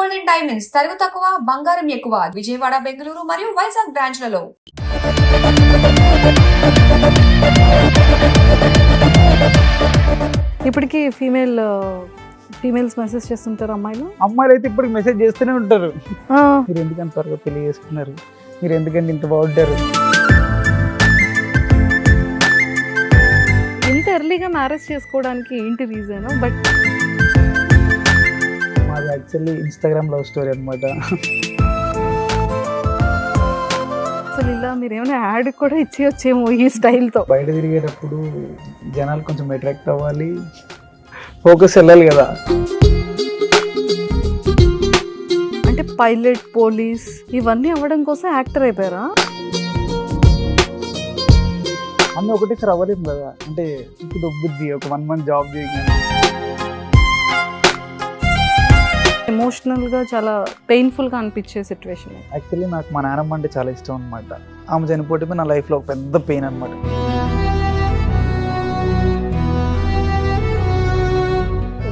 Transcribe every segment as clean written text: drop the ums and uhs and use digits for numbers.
Golden diamonds తరుగు తక్కువ బంగారం ఎక్కువ విజయవాడ బెంగళూరు మరియు వైజాగ్ బ్రాంచ్లలో. ఇప్పటికీ ఫీమేల్స్ మెసేజ్ చేస్తుంటారు అమ్మాయిలు అయితే ఇప్పటికి మెసేజ్ చేస్తూనే ఉంటారు. మీరు ఎందుకంత త్వరగా పెళ్లి చేసుకున్నారు, మీరు ఎందుకంటే ఇంత బాగుంటారు. ఇంత ఎర్లీగా మ్యారేజ్ చేసుకోవడానికి ఏంటి రీజన్? బట్ మాది యాక్చువల్లీ ఇన్స్టాగ్రామ్ లవ్ స్టోరీ అనమాట. అసలు ఇలా మీరు ఏమైనా యాడ్ కూడా ఇచ్చేయొచ్చేమో ఈ స్టైల్తో. బయట తిరిగేటప్పుడు జనాలు కొంచెం అట్రాక్ట్ అవ్వాలి, ఫోకస్ వెళ్ళాలి కదా. అంటే పైలట్, పోలీస్ ఇవన్నీ అవ్వడం కోసం యాక్టర్ అయిపోయారా? అన్నీ ఒకటేసారి అవ్వలేము కదా. అంటే ఇప్పుడు బుద్ధి ఒక 1 month జాబ్ చేయగానే ఎమోషనల్గా చాలా పెయిన్ఫుల్గా అనిపించే సిచ్యువేషన్. యాక్చువల్లీ నాకు మా నాన్నమ్మ అంటే చాలా ఇష్టం అనమాట. ఆమె చనిపోతే నా లైఫ్లో ఒక పెద్ద పెయిన్ అనమాట.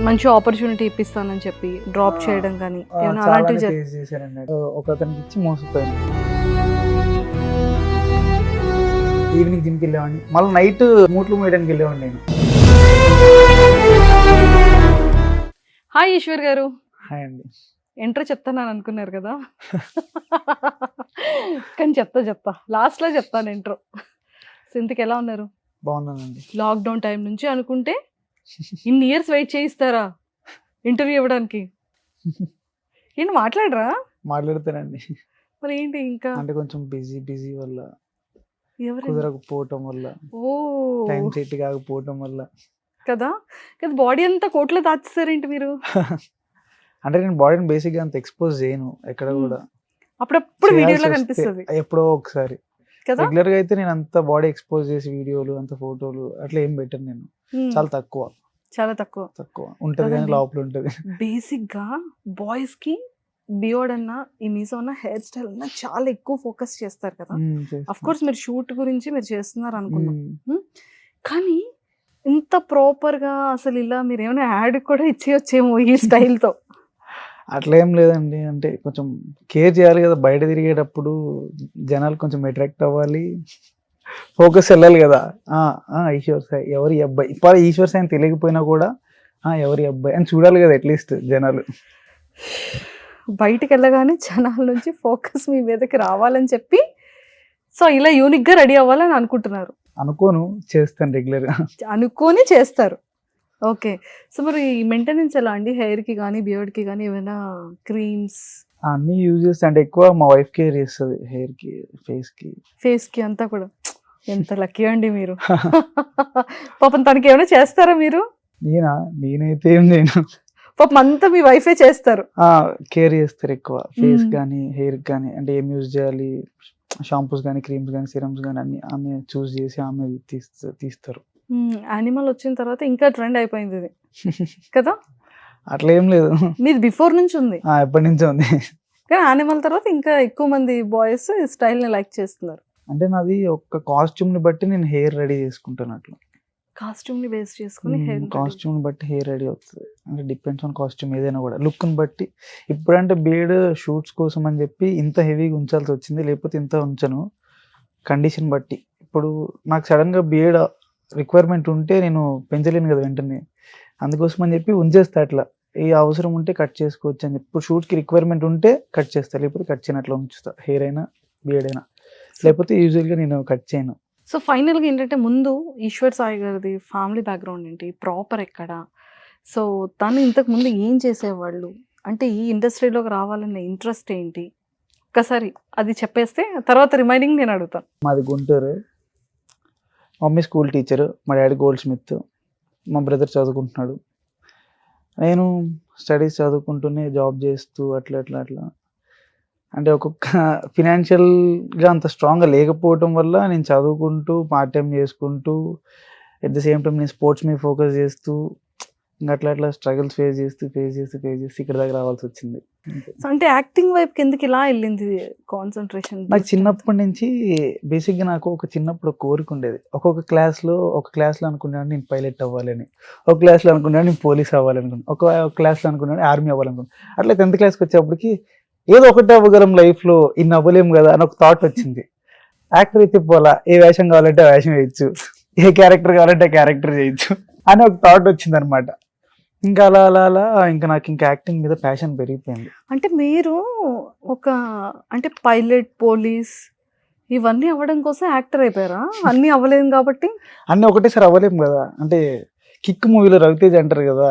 మంచి ఆపర్చునిటీ ఇప్పిస్తానని చెప్పి డ్రాప్ చేయడం కానీ ఏమైనా అలాంటివి చేశానండి. ఒక అతనికి ఇచ్చి మోసపోయాను. ఈవినింగ్ జిమ్కి వెళ్ళేవాడిని, మళ్ళీ నైట్ మూట్లు మూయడానికి వెళ్ళేవాడిని నేను. హాయ్ ఈశ్వర్ గారు. హాయ్ అండి. ఎంట్రీ చెప్తాను అనుకున్నారు కదా, కానీ చెప్తా లాస్ట్లో చెప్తాను ఇంట్రో. ఇంతకు ఎలా ఉన్నారు? బాగున్నానండి. లాక్డౌన్ టైం నుంచి అనుకుంటే ఇన్ని ఇయర్స్ వెయిట్ చేయిస్తారా ఇంటర్వ్యూ ఇవ్వడానికి? ఏంటి మాట్లాడరా? మాట్లాడతానండి. మరి ఏంటి ఇంకా అంటే కొంచెం బిజీ వల్ల, ఎవరు కుదరకపోవటం వల్ల, టైం సెట్ కాకపోవటం వల్ల కదా. బాడీ అంతా కోట్లో దాచేస్తారేంటి మీరు? అంటే నేను బాడీని బేసిక్ గా అంత ఎక్స్పోజ్ చేయను ఎక్కడ కూడా. అప్పుడప్పుడు వీడియోలో కనిపిస్తుంది ఎప్పుడో ఒకసారి. రెగ్యులర్ గా అయితే నేను అంత బాడీ ఎక్స్పోజ్ చేసి వీడియోలు అంత ఫోటోలు అట్లా ఏం పెట్టను నేను. చాలా తక్కువ ఉంటది కానీ లోపల ఉంటది. బేసిక్ గా బాయ్స్ కి బియోడ్ అన్న ఈ మీసో అన్న హెయిర్ స్టైల్ అన్న చాలా ఎక్కువ ఫోకస్ చేస్తారు కదా. అఫ్ కోర్స్ మీరు షూట్ గురించి మీరు చేస్తున్నారు అనుకున్నాం, కానీ ఇంత ప్రాపర్ గా అసలు ఇలా మీరు ఏమైనా యాడ్ కూడా ఇచ్చేయొచ్చేమో ఈ స్టైల్తో. అట్లా ఏం లేదండి. అంటే కొంచెం కేర్ చేయాలి కదా. బయట తిరిగేటప్పుడు జనాలు కొంచెం అట్రాక్ట్ అవ్వాలి, ఫోకస్ వెళ్ళాలి కదా. ఈశ్వర్ సాయి ఎవరి అబ్బాయి, ఇప్పుడు ఈశ్వర్ సాయి అని తెలియకపోయినా కూడా ఎవరి అబ్బాయి అని చూడాలి కదా అట్లీస్ట్ జనాలు. బయటికి వెళ్ళగానే జనాల నుంచి ఫోకస్ మీ మీదకి రావాలని చెప్పి సో ఇలా యూనిక్ గా రెడీ అవ్వాలని అనుకుంటున్నారు. అనుకోను, చేస్తాను రెగ్యులర్ గా. అనుకోని చేస్తారు. ఓకే. సో మరి మెయింటెనెన్స్ ఎలా అండి? హెయిర్ కి కానీ బియర్డ్ కి కానీ ఏమైనా క్రీమ్స్ అన్ని యూజ్ చేస్తా. అంటే ఎక్కువ మా వైఫ్ కేర్ చేస్తుంది హెయిర్ కి, ఫేస్ కి అంతా కూడా. ఎంత లక్కీ అండి మీరు. పాపం తనకి ఏమైనా చేస్తారా మీరు? నేనైతే ఏం చేయను. పాపం అంతా మీ వైఫే చేస్తారు. కేర్ చేస్తారు ఎక్కువ ఫేస్ కానీ హెయిర్ కానీ. అంటే ఏం యూజ్ చేయాలి, షాంపూస్ కానీ క్రీమ్స్ కానీ సిరమ్స్ కానీ అన్ని ఆమె చూస్ చేసి ఆమె తీస్తారు. యానిమల్ వచ్చిన తర్వాత ఇంకా ట్రెండ్ అయిపోయింది ఇది కదా. అట్లా ఏం లేదు, మీది బిఫోర్ నుంచి ఉంది. ఎప్పటి నుంచో ఉంది, కానీ యానిమల్ తర్వాత ఇంకా ఎక్కువ మంది బాయ్స్ ఈ స్టైల్ ని లైక్ చేస్తున్నారు. అంటే నాది ఒక కాస్ట్యూమ్ ని బట్టి నేను హెయిర్ రెడీ చేసుకుంటాను. అట్లా కాస్ట్యూమ్ ని బేస్ చేసుకుని కాస్ట్యూమ్ ని బట్టి హెయిర్ రెడీ అవుతుంది. అంటే డిపెండ్స్ ఆన్ కాస్ట్యూమ్ ఏదైనా కూడా లుక్ ని బట్టి. ఇప్పుడంటే బీడ్ షూట్స్ కోసం అని చెప్పి ఇంత హెవీగా ఉంచాల్సి వచ్చింది, లేకపోతే ఇంత ఉంచను కండిషన్ బట్టి. ఇప్పుడు నాకు సడన్ గా బీడ్ రిక్వైర్మెంట్ ఉంటే నేను పెంచలేను కదా వెంటనే, అందుకోసం అని చెప్పి ఉంచేస్తా. అట్లా ఏ అవసరం ఉంటే కట్ చేసుకోవచ్చు అని చెప్పి. ఇప్పుడు షూట్కి రిక్వైర్మెంట్ ఉంటే కట్ చేస్తా, లేకపోతే కట్ చేయనట్లు ఉంచుతా. హెయిర్ అయినా బియర్డ్ అయినా, లేకపోతే యూజువల్గా నేను కట్ చేయను. సో ఫైనల్గా ఏంటంటే ముందు ఈశ్వర్ సాయి గారిది ఫ్యామిలీ బ్యాక్గ్రౌండ్ ఏంటి, ప్రాపర్ ఎక్కడ, సో తను ఇంతకు ముందు ఏం చేసేవాళ్ళు, అంటే ఈ ఇండస్ట్రీలోకి రావాలన్న ఇంట్రెస్ట్ ఏంటి, ఒక్కసారి అది చెప్పేస్తే తర్వాత రిమైనింగ్ నేను అడుగుతాను. మాది గుంటూరు. మమ్మీ స్కూల్ టీచర్, మా డాడీ గోల్డ్ స్మిత్, మా బ్రదర్ చదువుకుంటున్నాడు. నేను స్టడీస్ చదువుకుంటూనే జాబ్ చేస్తూ అట్లా అంటే ఒక్కొక్క ఫినాన్షియల్గా అంత స్ట్రాంగ్గా లేకపోవటం వల్ల నేను చదువుకుంటూ పార్ట్ టైం చేసుకుంటూ ఎట్ ద సేమ్ టైం నేను స్పోర్ట్స్ మీద ఫోకస్ చేస్తూ ఇంకా అట్లా స్ట్రగుల్స్ ఫేస్ చేస్తూ ఇక్కడ దాకా రావాల్సి వచ్చింది. సో అంటే యాక్టింగ్ వైపుకి ఎందుకు ఇలా వెళ్ళింది కాన్సన్ట్రేషన్? నాకు చిన్నప్పటి నుంచి బేసిక్గా నాకు చిన్నప్పుడు ఒక కోరిక ఉండేది. ఒక క్లాస్లో అనుకున్నాను నేను పైలట్ అవ్వాలని, ఒక క్లాస్లో అనుకున్నాను నేను పోలీస్ అవ్వాలనుకున్నాను, ఒక క్లాస్లో అనుకున్నాను ఆర్మీ అవ్వాలనుకున్నాను. అట్లా 10th క్లాస్కి వచ్చేప్పటికి ఏదో ఒకటి అవ్వగలం లైఫ్లో, ఇన్ని అవ్వలేము కదా అని ఒక థాట్ వచ్చింది. యాక్టర్ అయితే పోలా, ఏ వేషం కావాలంటే ఆ వేషం వేయచ్చు, ఏ క్యారెక్టర్ కావాలంటే ఆ క్యారెక్టర్ చేయొచ్చు అని ఒక థాట్ వచ్చింది అనమాట. ఇంకా అలా ఇంకా నాకు ఇంకా యాక్టింగ్ మీద ప్యాషన్ పెరిగిపోయింది. అంటే మీరు అంటే పైలట్, పోలీస్ ఇవన్నీ అవ్వడం కోసం యాక్టర్ అయిపోయారా? అన్నీ అవ్వలేము కాబట్టి. అన్నీ ఒకటేసారి అవ్వలేము కదా. అంటే కిక్ మూవీలో రవితేజ్ అంటారు కదా,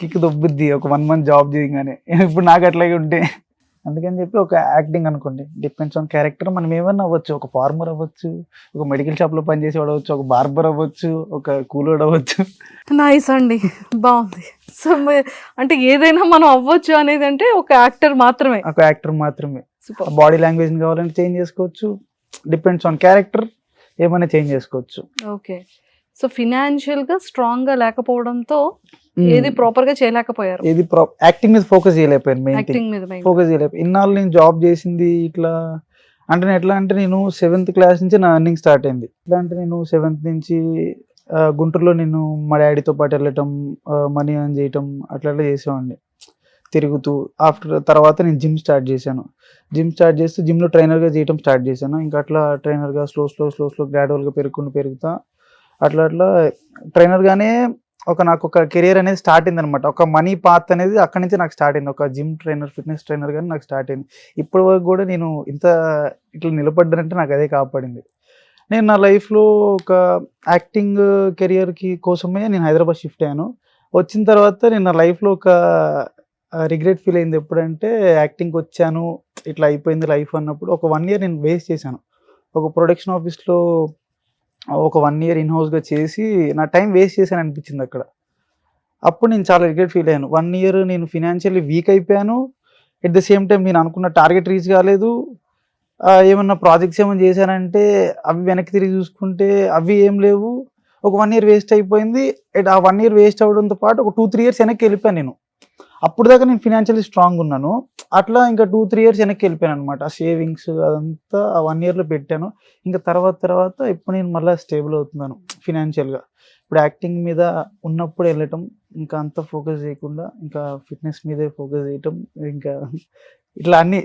కిక్ దొబ్బుద్ది ఒక 1 month జాబ్ చేయగానే. ఇప్పుడు నాకు అట్లాగే ఉంటే అందుకని చెప్పి ఒక యాక్టింగ్ అనుకోండి, డిపెండ్స్ ఆన్ క్యారెక్టర్. మనం ఏమన్నా అవ్వచ్చు, ఒక ఫార్మర్ అవ్వచ్చు, ఒక మెడికల్ షాప్లో పనిచేసి అవ్వచ్చు, ఒక బార్బర్ అవ్వచ్చు, ఒక కూలోడు అవ్వచ్చు. నైస్ అండి, బాగుంది. సో అంటే ఏదైనా మనం అవ్వచ్చు అనేది అంటే ఒక యాక్టర్ మాత్రమే. బాడీ లాంగ్వేజ్ కావాలంటే చేంజ్ చేసుకోవచ్చు, డిపెండ్స్ ఆన్ క్యారెక్టర్ ఏమైనా చేంజ్ చేసుకోవచ్చు. ఓకే. సో ఫినాన్షియల్ గా స్ట్రాంగ్ గా లేకపోవడంతో ఏది ప్రాపర్ గా చేయలేకపోయారు. యాక్టింగ్ మీద ఫోకస్ చేయలేకపోయాను. ఫోకస్ చేయలేకపోయాను. ఇన్నాళ్ళు నేను జాబ్ చేసింది ఇట్లా అంటే ఎట్లా అంటే నేను 7th క్లాస్ నుంచి నా ఎర్నింగ్ స్టార్ట్ అయింది. ఎట్లా అంటే నేను 7th నుంచి గుంటూరులో నేను మా డాడీతో పాటు వెళ్ళటం, మనీ ఎర్న్ చేయటం అట్లా చేసేవాడిని తిరుగుతూ. తర్వాత నేను జిమ్ స్టార్ట్ చేస్తూ జిమ్లో ట్రైనర్గా చేయటం స్టార్ట్ చేశాను. ఇంకా అట్లా ట్రైనర్గా స్లో గ్రాడ్యువల్గా పెరుగుతా అట్లా ట్రైనర్గానే నాకు ఒక కెరియర్ అనేది స్టార్ట్ అయింది అనమాట. ఒక మనీ పాత్ అనేది అక్కడి నుంచి నాకు స్టార్ట్ అయింది. ఒక జిమ్ ట్రైనర్, ఫిట్నెస్ ట్రైనర్ కానీ నాకు స్టార్ట్ అయింది. ఇప్పటి వరకు కూడా నేను ఇట్లా నిలబడ్డానంటే నాకు అదే కాపాడింది. నేను నా లైఫ్లో ఒక యాక్టింగ్ కెరియర్కి కోసమే నేను హైదరాబాద్ షిఫ్ట్ అయ్యాను. వచ్చిన తర్వాత నేను నా లైఫ్లో ఒక రిగ్రెట్ ఫీల్ అయింది ఎప్పుడంటే, యాక్టింగ్కి వచ్చాను ఇట్లా అయిపోయింది లైఫ్ అన్నప్పుడు. ఒక 1 year నేను వేస్ట్ చేశాను. ఒక ప్రొడక్షన్ ఆఫీస్లో ఒక 1 year ఇన్హౌస్గా చేసి నా టైం వేస్ట్ చేశాను అనిపించింది అక్కడ. అప్పుడు నేను చాలా రిగ్రెట్ ఫీల్ అయ్యాను. 1 year నేను ఫినాన్షియల్లీ వీక్ అయిపోయాను. ఎట్ ద సేమ్ టైం నేను అనుకున్న టార్గెట్ రీచ్ కాలేదు. ఏమన్నా ప్రాజెక్ట్స్ ఏమైనా చేశానంటే అవి వెనక్కి తిరిగి చూసుకుంటే అవి ఏం లేవు. ఒక 1 year వేస్ట్ అయిపోయింది. ఆ 1 year వేస్ట్ అవడంతో పాటు ఒక 2-3 years వెనక్కి వెళ్ళిపోయాను నేను. అప్పుడు దాకా నేను ఫినాన్షియల్లీ స్ట్రాంగ్ ఉన్నాను. అట్లా ఇంకా 2-3 years వెనక్కి వెళ్ళిపోయాను అనమాట. ఆ సేవింగ్స్ అదంతా ఆ 1 yearలో పెట్టాను. ఇంకా తర్వాత ఇప్పుడు నేను మళ్ళీ స్టేబుల్ అవుతున్నాను ఫినాన్షియల్గా. ఇప్పుడు యాక్టింగ్ మీద ఉన్నప్పుడు వెళ్ళటం, ఇంకా అంత ఫోకస్ చేయకుండా ఇంకా ఫిట్నెస్ మీదే ఫోకస్ చేయటం. ఇంకా ఇట్లా అన్నీ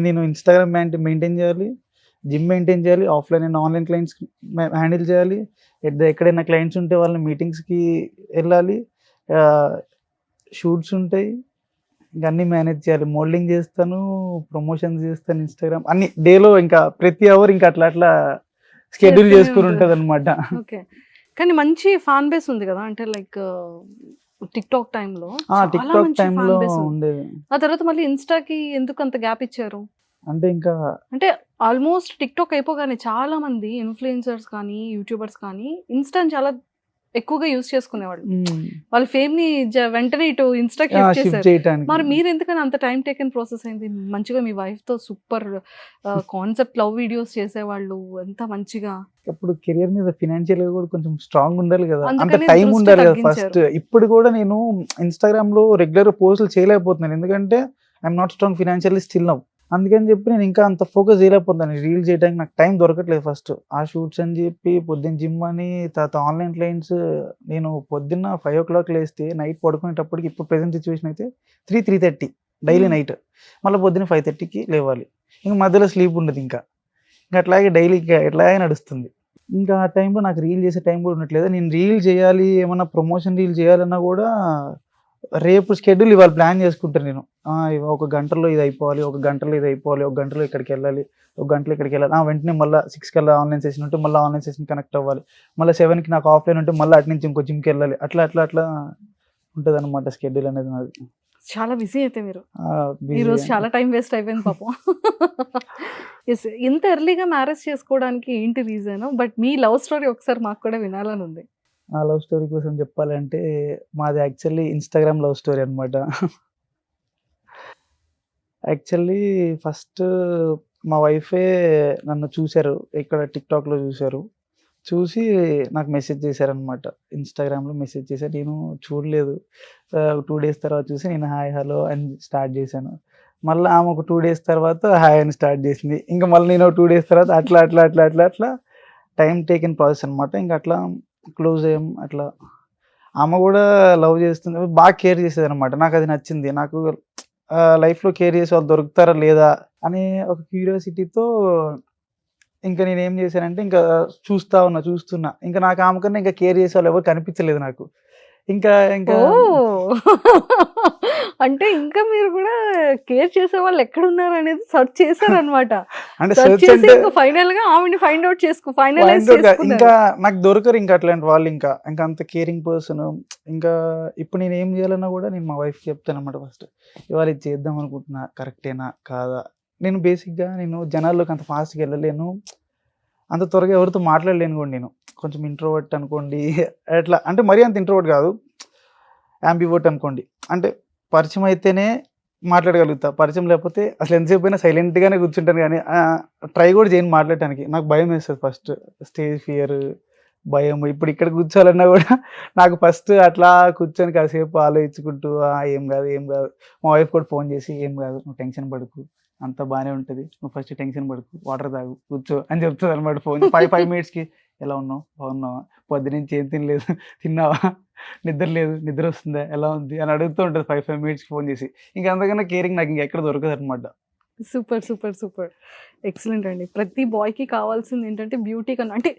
నేను ఇన్స్టాగ్రామ్ మెయింటైన్ చేయాలి, జిమ్ మెయింటైన్ చేయాలి, offline and online clients handle చేయాలి, ఎక్కడైనా క్లయింట్స్ ఉంటే వాళ్ళ మీటింగ్స్కి వెళ్ళాలి, షూట్స్ ఉంటాయి, ఇంకా అన్నీ మేనేజ్ చేయాలి. మోడలింగ్ చేస్తాను, ప్రమోషన్స్ చేస్తాను, ఇన్స్టాగ్రామ్ అన్ని డేలో ఇంకా ప్రతి అవర్ ఇంకా అట్లా షెడ్యూల్ చేసుకుని ఉంటుంది అనమాట. ఓకే. కానీ మంచి ఫ్యాన్ బేస్ ఉంది కదా, అంటే లైక్ టిక్టాక్ టైంలో ఉండేది. ఆ తర్వాత మళ్ళీ ఇన్స్టాకి ఎందుకు అంత గ్యాప్ ఇచ్చారు? అంటే ఆల్మోస్ట్ టిక్టాక్ అయిపోగానే చాలా మంది ఇన్ఫ్లుయెన్సర్స్ కానీ యూట్యూబర్స్ కానీ ఇన్స్టాని చాలా ఎక్కువగా యూజ్ చేసుకునేవాళ్ళు. వాళ్ళ ఫేమ్ ని వెంటనే ఇటు ఇన్స్టాకి షిఫ్ట్ చేశారు. మరి మీరు ఎందుకని అంత టైం టేకెన్ ప్రాసెస్ అయింది? మంచిగా మీ వైఫ్ తో సూపర్ కాన్సెప్ట్ లవ్ వీడియోస్ చేసేవాళ్ళు, ఎంత మంచిగా. ఇప్పుడు కెరియర్ మీద ఫినాన్షియల్ గా కూడా కొంచెం స్ట్రాంగ్ ఉండాలి కదా, అంత టైం ఉండాలి కదా ఫస్ట్. ఇప్పుడు కూడా నేను ఇన్స్టాగ్రామ్ లో రెగ్యులర్ పోస్టులు చేయలేకపోతున్నాను, ఎందుకంటే I'm not strong financially still now. అందుకని చెప్పి నేను ఇంకా అంత ఫోకస్ చేయలేకపోతున్నాను. రీల్ చేయడానికి నాకు టైం దొరకట్లేదు. ఫస్ట్ ఆ షూట్స్ అని చెప్పి పొద్దున్న జిమ్ అని, తర్వాత ఆన్లైన్ క్లయింట్స్. నేను పొద్దున్న 5 o'clock లేస్తే నైట్ పడుకునేటప్పటికి, ఇప్పుడు ప్రెసెంట్ సిచ్యువేషన్ అయితే 3-3:30 డైలీ నైట్, మళ్ళీ పొద్దున్న 5:30కి లేవాలి. ఇంకా మధ్యలో స్లీప్ ఉండదు. ఇంకా అట్లాగే డైలీ ఎట్లాగే నడుస్తుంది. ఇంకా ఆ టైంలో నాకు రీల్ చేసే టైం కూడా ఉండట్లేదు. నేను రీల్ చేయాలి, ఏమన్నా ప్రమోషన్ రీల్ చేయాలన్నా కూడా రేపు షెడ్యూల్ ఇవాళ ప్లాన్ చేసుకుంటాను నేను. 1 గంటలో ఇది అయిపోవాలి, 1 గంటలో ఇది అయిపోవాలి, 1 గంటలో ఇక్కడికి వెళ్ళాలి, 1 గంటలో ఇక్కడికి వెళ్ళాలి. వెంటనే మళ్ళీ 6 కల్లా ఆన్లైన్ సెషన్ ఉంటే మళ్ళీ ఆన్లైన్ సెషన్ కనెక్ట్ అవ్వాలి, మళ్ళీ 7కి నాకు ఆఫ్లైన్ ఉంటే మళ్ళీ అటు నుంచి ఇంకో జిమ్కి వెళ్ళాలి. అట్లా ఉంటుంది అనమాట షెడ్యూల్ అనేది నాది. చాలా బిజీ అయితే మీరు. ఈరోజు చాలా టైం వేస్ట్ అయిపోయింది పాపం. ఎస్, ఇంత ఎర్లీగా మ్యారేజ్ చేసుకోవడానికి ఏంటి reason? But me love story ఒకసారి మాకు కూడా వినాలని ఉంది. ఆ లవ్ స్టోరీ కోసం చెప్పాలంటే, మాది యాక్చువల్లీ ఇన్స్టాగ్రామ్ లవ్ స్టోరీ అనమాట. యాక్చువల్లీ ఫస్ట్ మా వైఫే నన్ను చూశారు, ఇక్కడ టిక్టాక్లో చూశారు. చూసి నాకు మెసేజ్ చేశారనమాట. ఇన్‌స్టాగ్రామ్‌లో మెసేజ్ చేశారు. నేను చూడలేదు. 2 డేస్ తర్వాత చూసి నేను హాయ్, హలో అని స్టార్ట్ చేశాను. మళ్ళా ఆమె ఒక 2 డేస్ తర్వాత హాయ్ అని స్టార్ట్ చేసింది. ఇంక మళ్ళీ నేను 2 డేస్ తర్వాత అట్లా టైమ్ టేకెన్ ప్రాసెస్ అనమాట. ఇంక అట్లా క్లోజ్ అయ్యాం. అట్లా ఆమె కూడా లవ్ చేస్తుంది. బాగా కేర్ చేసేదనమాట. నాకు అది నచ్చింది. నాకు లైఫ్‌లో కేర్ చేసే వాళ్ళు దొరుకుతారా లేదా అనే ఒక క్యూరియాసిటీతో ఇంకా నేనేం చేశానంటే ఇంకా చూస్తున్నా. ఇంకా నాకు ఆమె కన్నా ఇంకా కేర్ చేసేవాళ్ళు ఎవరు కనిపించలేదు నాకు. ఇంకా ఓహ్! అంటే ఇంకా మీరు కూడా కేర్ చేసేవాళ్ళు ఎక్కడున్నారనేది సెర్చ్ చేశారనమాట. అంటే సెర్చ్ సెర్చ్ చేసి అంటే ఇంక ఫైనల్‌గా ఆమెని find out finalise find out చేసుకున్నారు. ఇంకా నాకు దొరకరు ఇంకా అట్లాంటి వాళ్ళు ఇంకా. ఇంకా అంత కేరింగ్ పర్సన్. ఇంకా ఇప్పుడు నేను ఏం చేయాలన్నా కూడా నేను మా వైఫ్‌కి చెప్తానన్నమాట ఫస్ట్. ఇవాళ ఇది చేద్దాం అనుకుంటున్నా. కరెక్టేనా? కాదా? నేను బేసిక్‌గా జనాల్లోకి అంత ఫాస్ట్‌గా వెళ్ళలేను. అంత త్వరగా ఎవరితో మాట్లాడలేను కూడా నేను. కొంచెం ఇంట్రోవర్ట్ అనుకోండి. అట్లా అంటే మరీ అంత ఇంట్రోవర్ట్ కాదు. యాంబివర్ట్ అనుకోండి. అంటే పరిచయం అయితేనే మాట్లాడగలుగుతా. పరిచయం లేకపోతే అసలు ఎంతసేపు అయినా సైలెంట్‌గానే కూర్చుంటాను గానీ ట్రై కూడా చేయను మాట్లాడటానికి. నాకు భయమేస్తది ఫస్ట్. స్టేజ్ ఫియర్, భయం. ఇప్పుడు ఇక్కడ కూర్చోవాలన్నా కూడా నాకు ఫస్ట్ అట్లా కూర్చొని కాసేపు ఆలోచించుకుంటూ ఏం కాదు. మా వైఫ్ కూడా ఫోన్ చేసి "ఏం కాదు, నువ్వు టెన్షన్ పడకు. అంతా బానే ఉంటది. నువ్వు ఫస్ట్ టెన్షన్ పడకు. వాటర్ తాగు, కూర్చో" అని చెప్తదనమాట ఫోన్. 5 మినిట్స్‌కి "ఎలా ఉన్నావు? బాగున్నావా? పొద్దున్నుంచి ఏం తినలేదు. తిన్నావా? నిద్ర లేదు. నిద్ర వస్తుందా? ఎలా ఉంది?" అని అడుగుతూ ఉంటది 5 మినిట్స్‌కి ఫోన్ చేసి. ఇంక అంతకన్నా కేరింగ్ నాకు ఇంకెక్కడ దొరకదనమాట. సూపర్. ఎక్సలెంట్ అండి. ప్రతి బాయ్‌కి కావాల్సింది ఏంటంటే బ్యూటీ కన్నా అంటే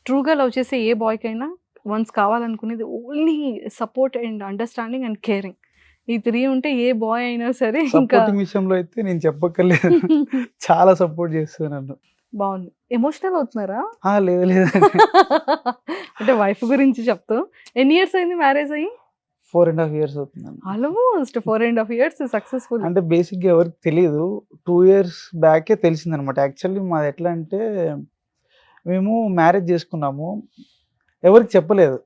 ట్రూగా లవ్ చేసే ఏ బాయ్‌కైనా వన్స్ కావాలనుకునేది only support and understanding and caring. ఈ 3 ఉంటే ఏ బాయ్ అయినా సరే ఇంకా సపోర్టింగ్ విషయంలో అయితే నేను చెప్పక్కర్లేదు. చాలా సపోర్ట్ చేస్తది నన్ను. బావుంది. ఎమోషనల్ అవుతున్నారా? లేదండి. అంటే వైఫ్ గురించి చెప్తూ ఎన్ని ఇయర్స్ అయింది మ్యారేజ్ అయ్యి? 4.5 ఇయర్స్ అవుతుందండి. Almost 4.5 years successful. అంటే బేసిక్‌గా ఎవరికి తెలీదు. 2 ఇయర్స్ బ్యాకే తెలిసిందనమాట. యాక్చువల్లీ మాది ఎట్లా అంటే మేము మ్యారేజ్ చేసుకున్నాము. ఎవరికీ చెప్పలేదు.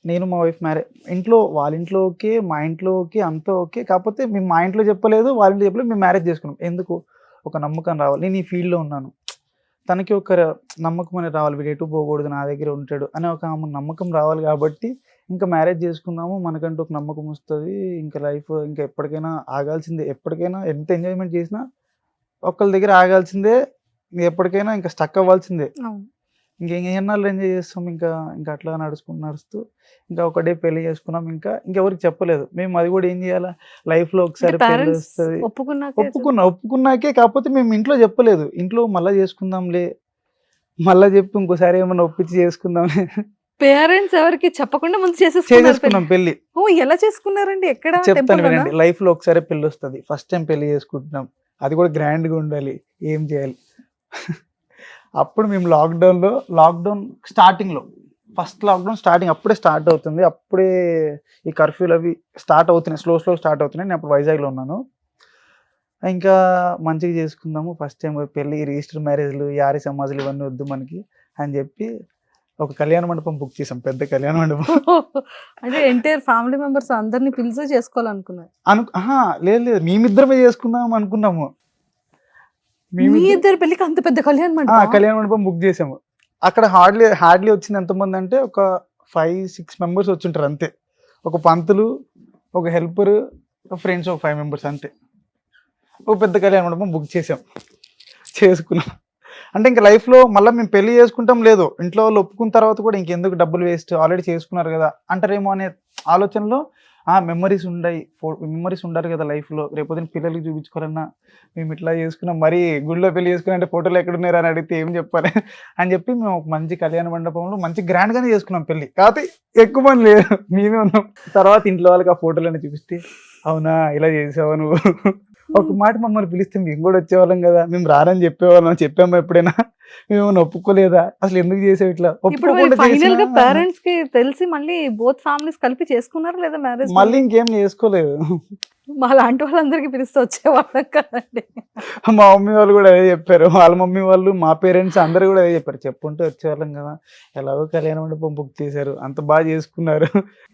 నేను మా వైఫ్ ఇంట్లో వాళ్ళ ఇంట్లో ఓకే. మా ఇంట్లో ఓకే. అంతా ఓకే. కాకపోతే మేము మా ఇంట్లో చెప్పలేదు. వాళ్ళ ఇంట్లో చెప్పలేదు. మేము మ్యారేజ్ చేసుకున్నాం. ఎందుకు? ఒక నమ్మకం రావాలి. నేను ఈ ఫీల్డ్‌లో ఉన్నాను. తనకి ఒక నమ్మకం అనేది రావాలి. వీడు ఎటు పోకూడదు. నా దగ్గర ఉంటాడు అనే ఒక నమ్మకం రావాలి కాబట్టి ఇంకా మ్యారేజ్ చేసుకుందాము. మనకంటూ ఒక నమ్మకం వస్తది. ఇంకా లైఫ్ ఇంకా ఎప్పటికైనా ఆగాల్సిందే. ఎప్పటికైనా ఎంత ఎంజాయ్‌మెంట్ చేసినా ఒకళ్ళ దగ్గర ఆగాల్సిందే. ఎప్పటికైనా ఇంకా స్టక్ అవ్వాల్సిందే. అవును. ఎన్నాళ్ళు ఎంజాయ్ చేస్తాం ఇంకా అట్లా నడుస్తూ ఇంకా ఒక డే పెళ్లి చేసుకున్నాం. ఇంకెవరికి చెప్పలేదు. మేము అది కూడా ఏం చేయాలా లైఫ్‌లో ఒకసారి పెళ్లి పేరెంట్స్ వస్తది. ఒప్పుకున్నాకే ఒప్పుకున్నాకే కాకపోతే మేము ఇంట్లో చెప్పలేదు. ఇంట్లో మళ్ళా చేసుకుందాంలే. మళ్ళా చెప్పి ఇంకోసారి ఏమన్నా ఒప్పించి చేసుకుందాంలే. పేరెంట్స్ ఎవరికి చెప్పకుండా ముందు చేసేసుకున్నారు చేసేసుకున్నాం పెళ్లి. ఓ ఎలా చేసుకున్నారండి? ఎక్కడ? చెప్తాను టెంపుల్‌లోనా? వినండి. లైఫ్‌లో ఒకసారి పెళ్లి వస్తది. ఫస్ట్ టైం పెళ్లి చేసుకుంటున్నాం. అది కూడా గ్రాండ్‌గా ఉండాలి. ఏం చేయాలి? అప్పుడు మేము లాక్డౌన్ స్టార్టింగ్‌లో ఫస్ట్ లాక్డౌన్ అప్పుడే స్టార్ట్ అవుతుంది. అప్పుడే ఈ కర్ఫ్యూలు అవి స్టార్ట్ అవుతున్నాయి. స్లో స్టార్ట్ అవుతున్నాయి. నేను అప్పుడు వైజాగ్‌లో ఉన్నాను. ఇంకా మంచిగా చేసుకుందాము. ఫస్ట్ టైం పెళ్లి, రిజిస్టర్ మ్యారేజ్‌లు, యారీ సమాజులు ఇవన్నీ వద్దు మనకి అని చెప్పి ఒక కళ్యాణ మండపం బుక్ చేసాం. పెద్ద కళ్యాణ మండపం. అంటే ఎంటైర్ ఫ్యామిలీ మెంబర్స్ అందరిని పిలిచి చేసుకోవాలనుకున్నారు. లేదు. మేమిద్దరమే చేసుకుందాం అనుకున్నాము. మీ ఇద్దరు పెళ్లికి అంత పెద్ద కళ్యాణ మండపం? కళ్యాణ మండపం బుక్ చేసాము. అక్కడ హార్డ్లీ వచ్చింది ఎంతమంది అంటే ఒక 5-6 మెంబర్స్ వచ్చుంటారు అంతే. ఒక పంతులు, ఒక హెల్పర్, ఫ్రెండ్స్ ఒక 5 మెంబర్స్ అంతే. ఒక పెద్ద కళ్యాణ మండపం బుక్ చేసుకున్నాం. అంటే ఇంకా లైఫ్‌లో మళ్ళీ మేము పెళ్లి చేసుకుంటాం లేదు. ఇంట్లో వాళ్ళు ఒప్పుకున్న తర్వాత కూడా ఇంకెందుకు డబ్బులు వేస్ట్, ఆల్రెడీ చేసుకున్నారు కదా అంటారేమో అనే ఆలోచనలో మెమరీస్ ఉండాలి కదా లైఫ్‌లో. రేపొద్దున పిల్లలకి చూపించుకోవాలన్నా మేము ఇట్లా చేసుకున్నాం. మరీ గుడిలో పెళ్లి చేసుకున్నాం ఫోటోలు ఎక్కడున్నారా అని అడిగితే ఏం చెప్పాలి అని చెప్పి మేము ఒక మంచి కళ్యాణ మండపంలో మంచి గ్రాండ్‌గానే చేసుకున్నాం పెళ్లి. కాకపోతే ఎక్కువ మంది లేరు. మేమే ఉన్నాం. తర్వాత ఇంట్లో వాళ్ళకి ఆ ఫోటోలన్నీ చూపిస్తే అవునా ఇలా చేసావా నువ్వు? ఒక మాట మమ్మల్ని పిలిస్తే మేము కూడా వచ్చేవాళ్ళం కదా. మేము రారని చెప్పామా ఎప్పుడైనా? మేమేమన్నా ఒప్పుకోలేదా? అసలు ఎందుకు చేసావు ఇట్లా? ఇప్పుడు ఒప్పుకోకుండా ఫైనల్ గా చేసినా పేరెంట్స్ కి తెలిసి మళ్ళీ బోత్ ఫ్యామిలీస్ కలిపి చేసుకున్నారా లేదా మ్యారేజ్? మళ్ళీ ఇంకేం చేసుకోలేదు. మా లాంటి వాళ్ళందరికీ పిలిస్తే వచ్చేవాళ్ళం కదండి. మా మమ్మీ వాళ్ళు కూడా అదే చెప్పారు. వాళ్ళ మమ్మీ వాళ్ళు, మా పేరెంట్స్ అందరూ కూడా అదే చెప్పారు. చెప్పుంటే వచ్చేవాళ్ళం కదా. ఎలాగో కళ్యాణ మండపం బుక్ చేశారు. అంత బాగా చేసుకున్నారు.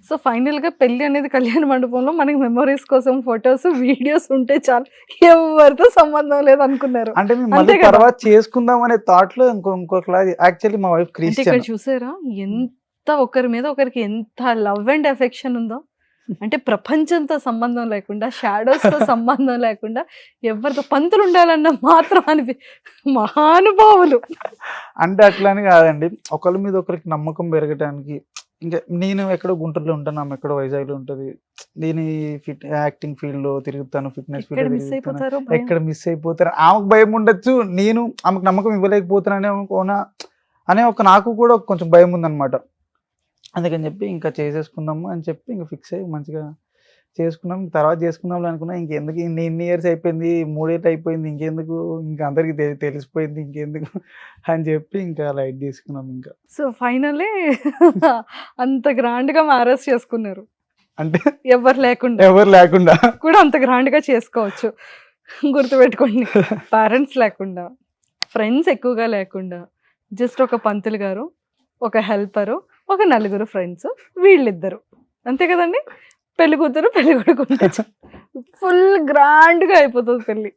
సో ఫైనల్ గా పెళ్లి అనేది కళ్యాణ మండపంలో మనకి మెమరీస్ కోసం ఫొటోస్, వీడియోస్ ఉంటే చాలు, ఎవరితో సంబంధం లేదు అనుకున్నారు. అంటే మేము అంతే మళ్ళీ కదా? తర్వాత చేసుకుందాం అనే థాట్ థాట్ లో ఇంకొకలా. యాక్చువల్లీ మా వైఫ్ అంటే ఇక్కడ క్రిస్టియన్. చూసారా ఎంత ఒకరి మీద ఒకరికి ఎంత లవ్ అండ్ ఎఫెక్షన్ ఉందో. అంటే ప్రపంచంతో సంబంధం లేకుండా, షాడోస్ తో సంబంధం లేకుండా, ఎవరితో పంతులు ఉండాలన్న మాత్రం మహానుభావులు. అంటే అట్లాని కాదండి, ఒకరి మీద ఒకరికి నమ్మకం పెరగటానికి. ఇంకా నేను ఎక్కడో గుంటూరులో ఉంటాను, ఆమె ఎక్కడో వైజాగ్లో ఉంటుంది. నేను యాక్టింగ్ ఫీల్డ్ లో తిరుగుతాను, ఫిట్నెస్ ఎక్కడ ఫీల్డ్ మిస్ తిరుగుతాను. అయిపోతారో భయం. ఎక్కడ మిస్ అయిపోతారు, ఆమెకు భయం ఉండొచ్చు, నేను ఆమెకు నమ్మకం ఇవ్వలేకపోతున్నానే అనే ఒక నాకు కూడా కొంచెం భయం ఉందన్నమాట. అందుకని చెప్పి ఇంకా చేసేసుకుందాము అని చెప్పి ఇంకా ఫిక్స్ అయ్యి మంచిగా చేసుకున్నాం. తర్వాత చేసుకుందాం అనుకున్నా, ఇంకెందుకు ఇన్ని ఇయర్స్ అయిపోయింది, 3 ఏళ్ళు అయిపోయింది, ఇంకెందుకు, ఇంకా అందరికి తెలిసిపోయింది, ఇంకెందుకు అని చెప్పి ఇంకా లైట్ తీసుకున్నాం. ఇంకా సో ఫైనల్లీ అంత గ్రాండ్ గా మ్యారేజ్ చేసుకున్నారు, అంటే ఎవరు లేకుండా ఎవరు లేకుండా కూడా అంత గ్రాండ్ గా చేసుకోవచ్చు. గుర్తుపెట్టుకోండి, పేరెంట్స్ లేకుండా, ఫ్రెండ్స్ ఎక్కువగా లేకుండా, జస్ట్ ఒక పంతులు గారు, ఒక హెల్పరు, ఒక 4 ఫ్రెండ్స్, వీళ్ళిద్దరు, అంతే కదండి. పెళ్లి కూతురు పెళ్లి కొడుకు ఉంటే ఫుల్ గ్రాండ్ గా అయిపోతుంది పెళ్లి.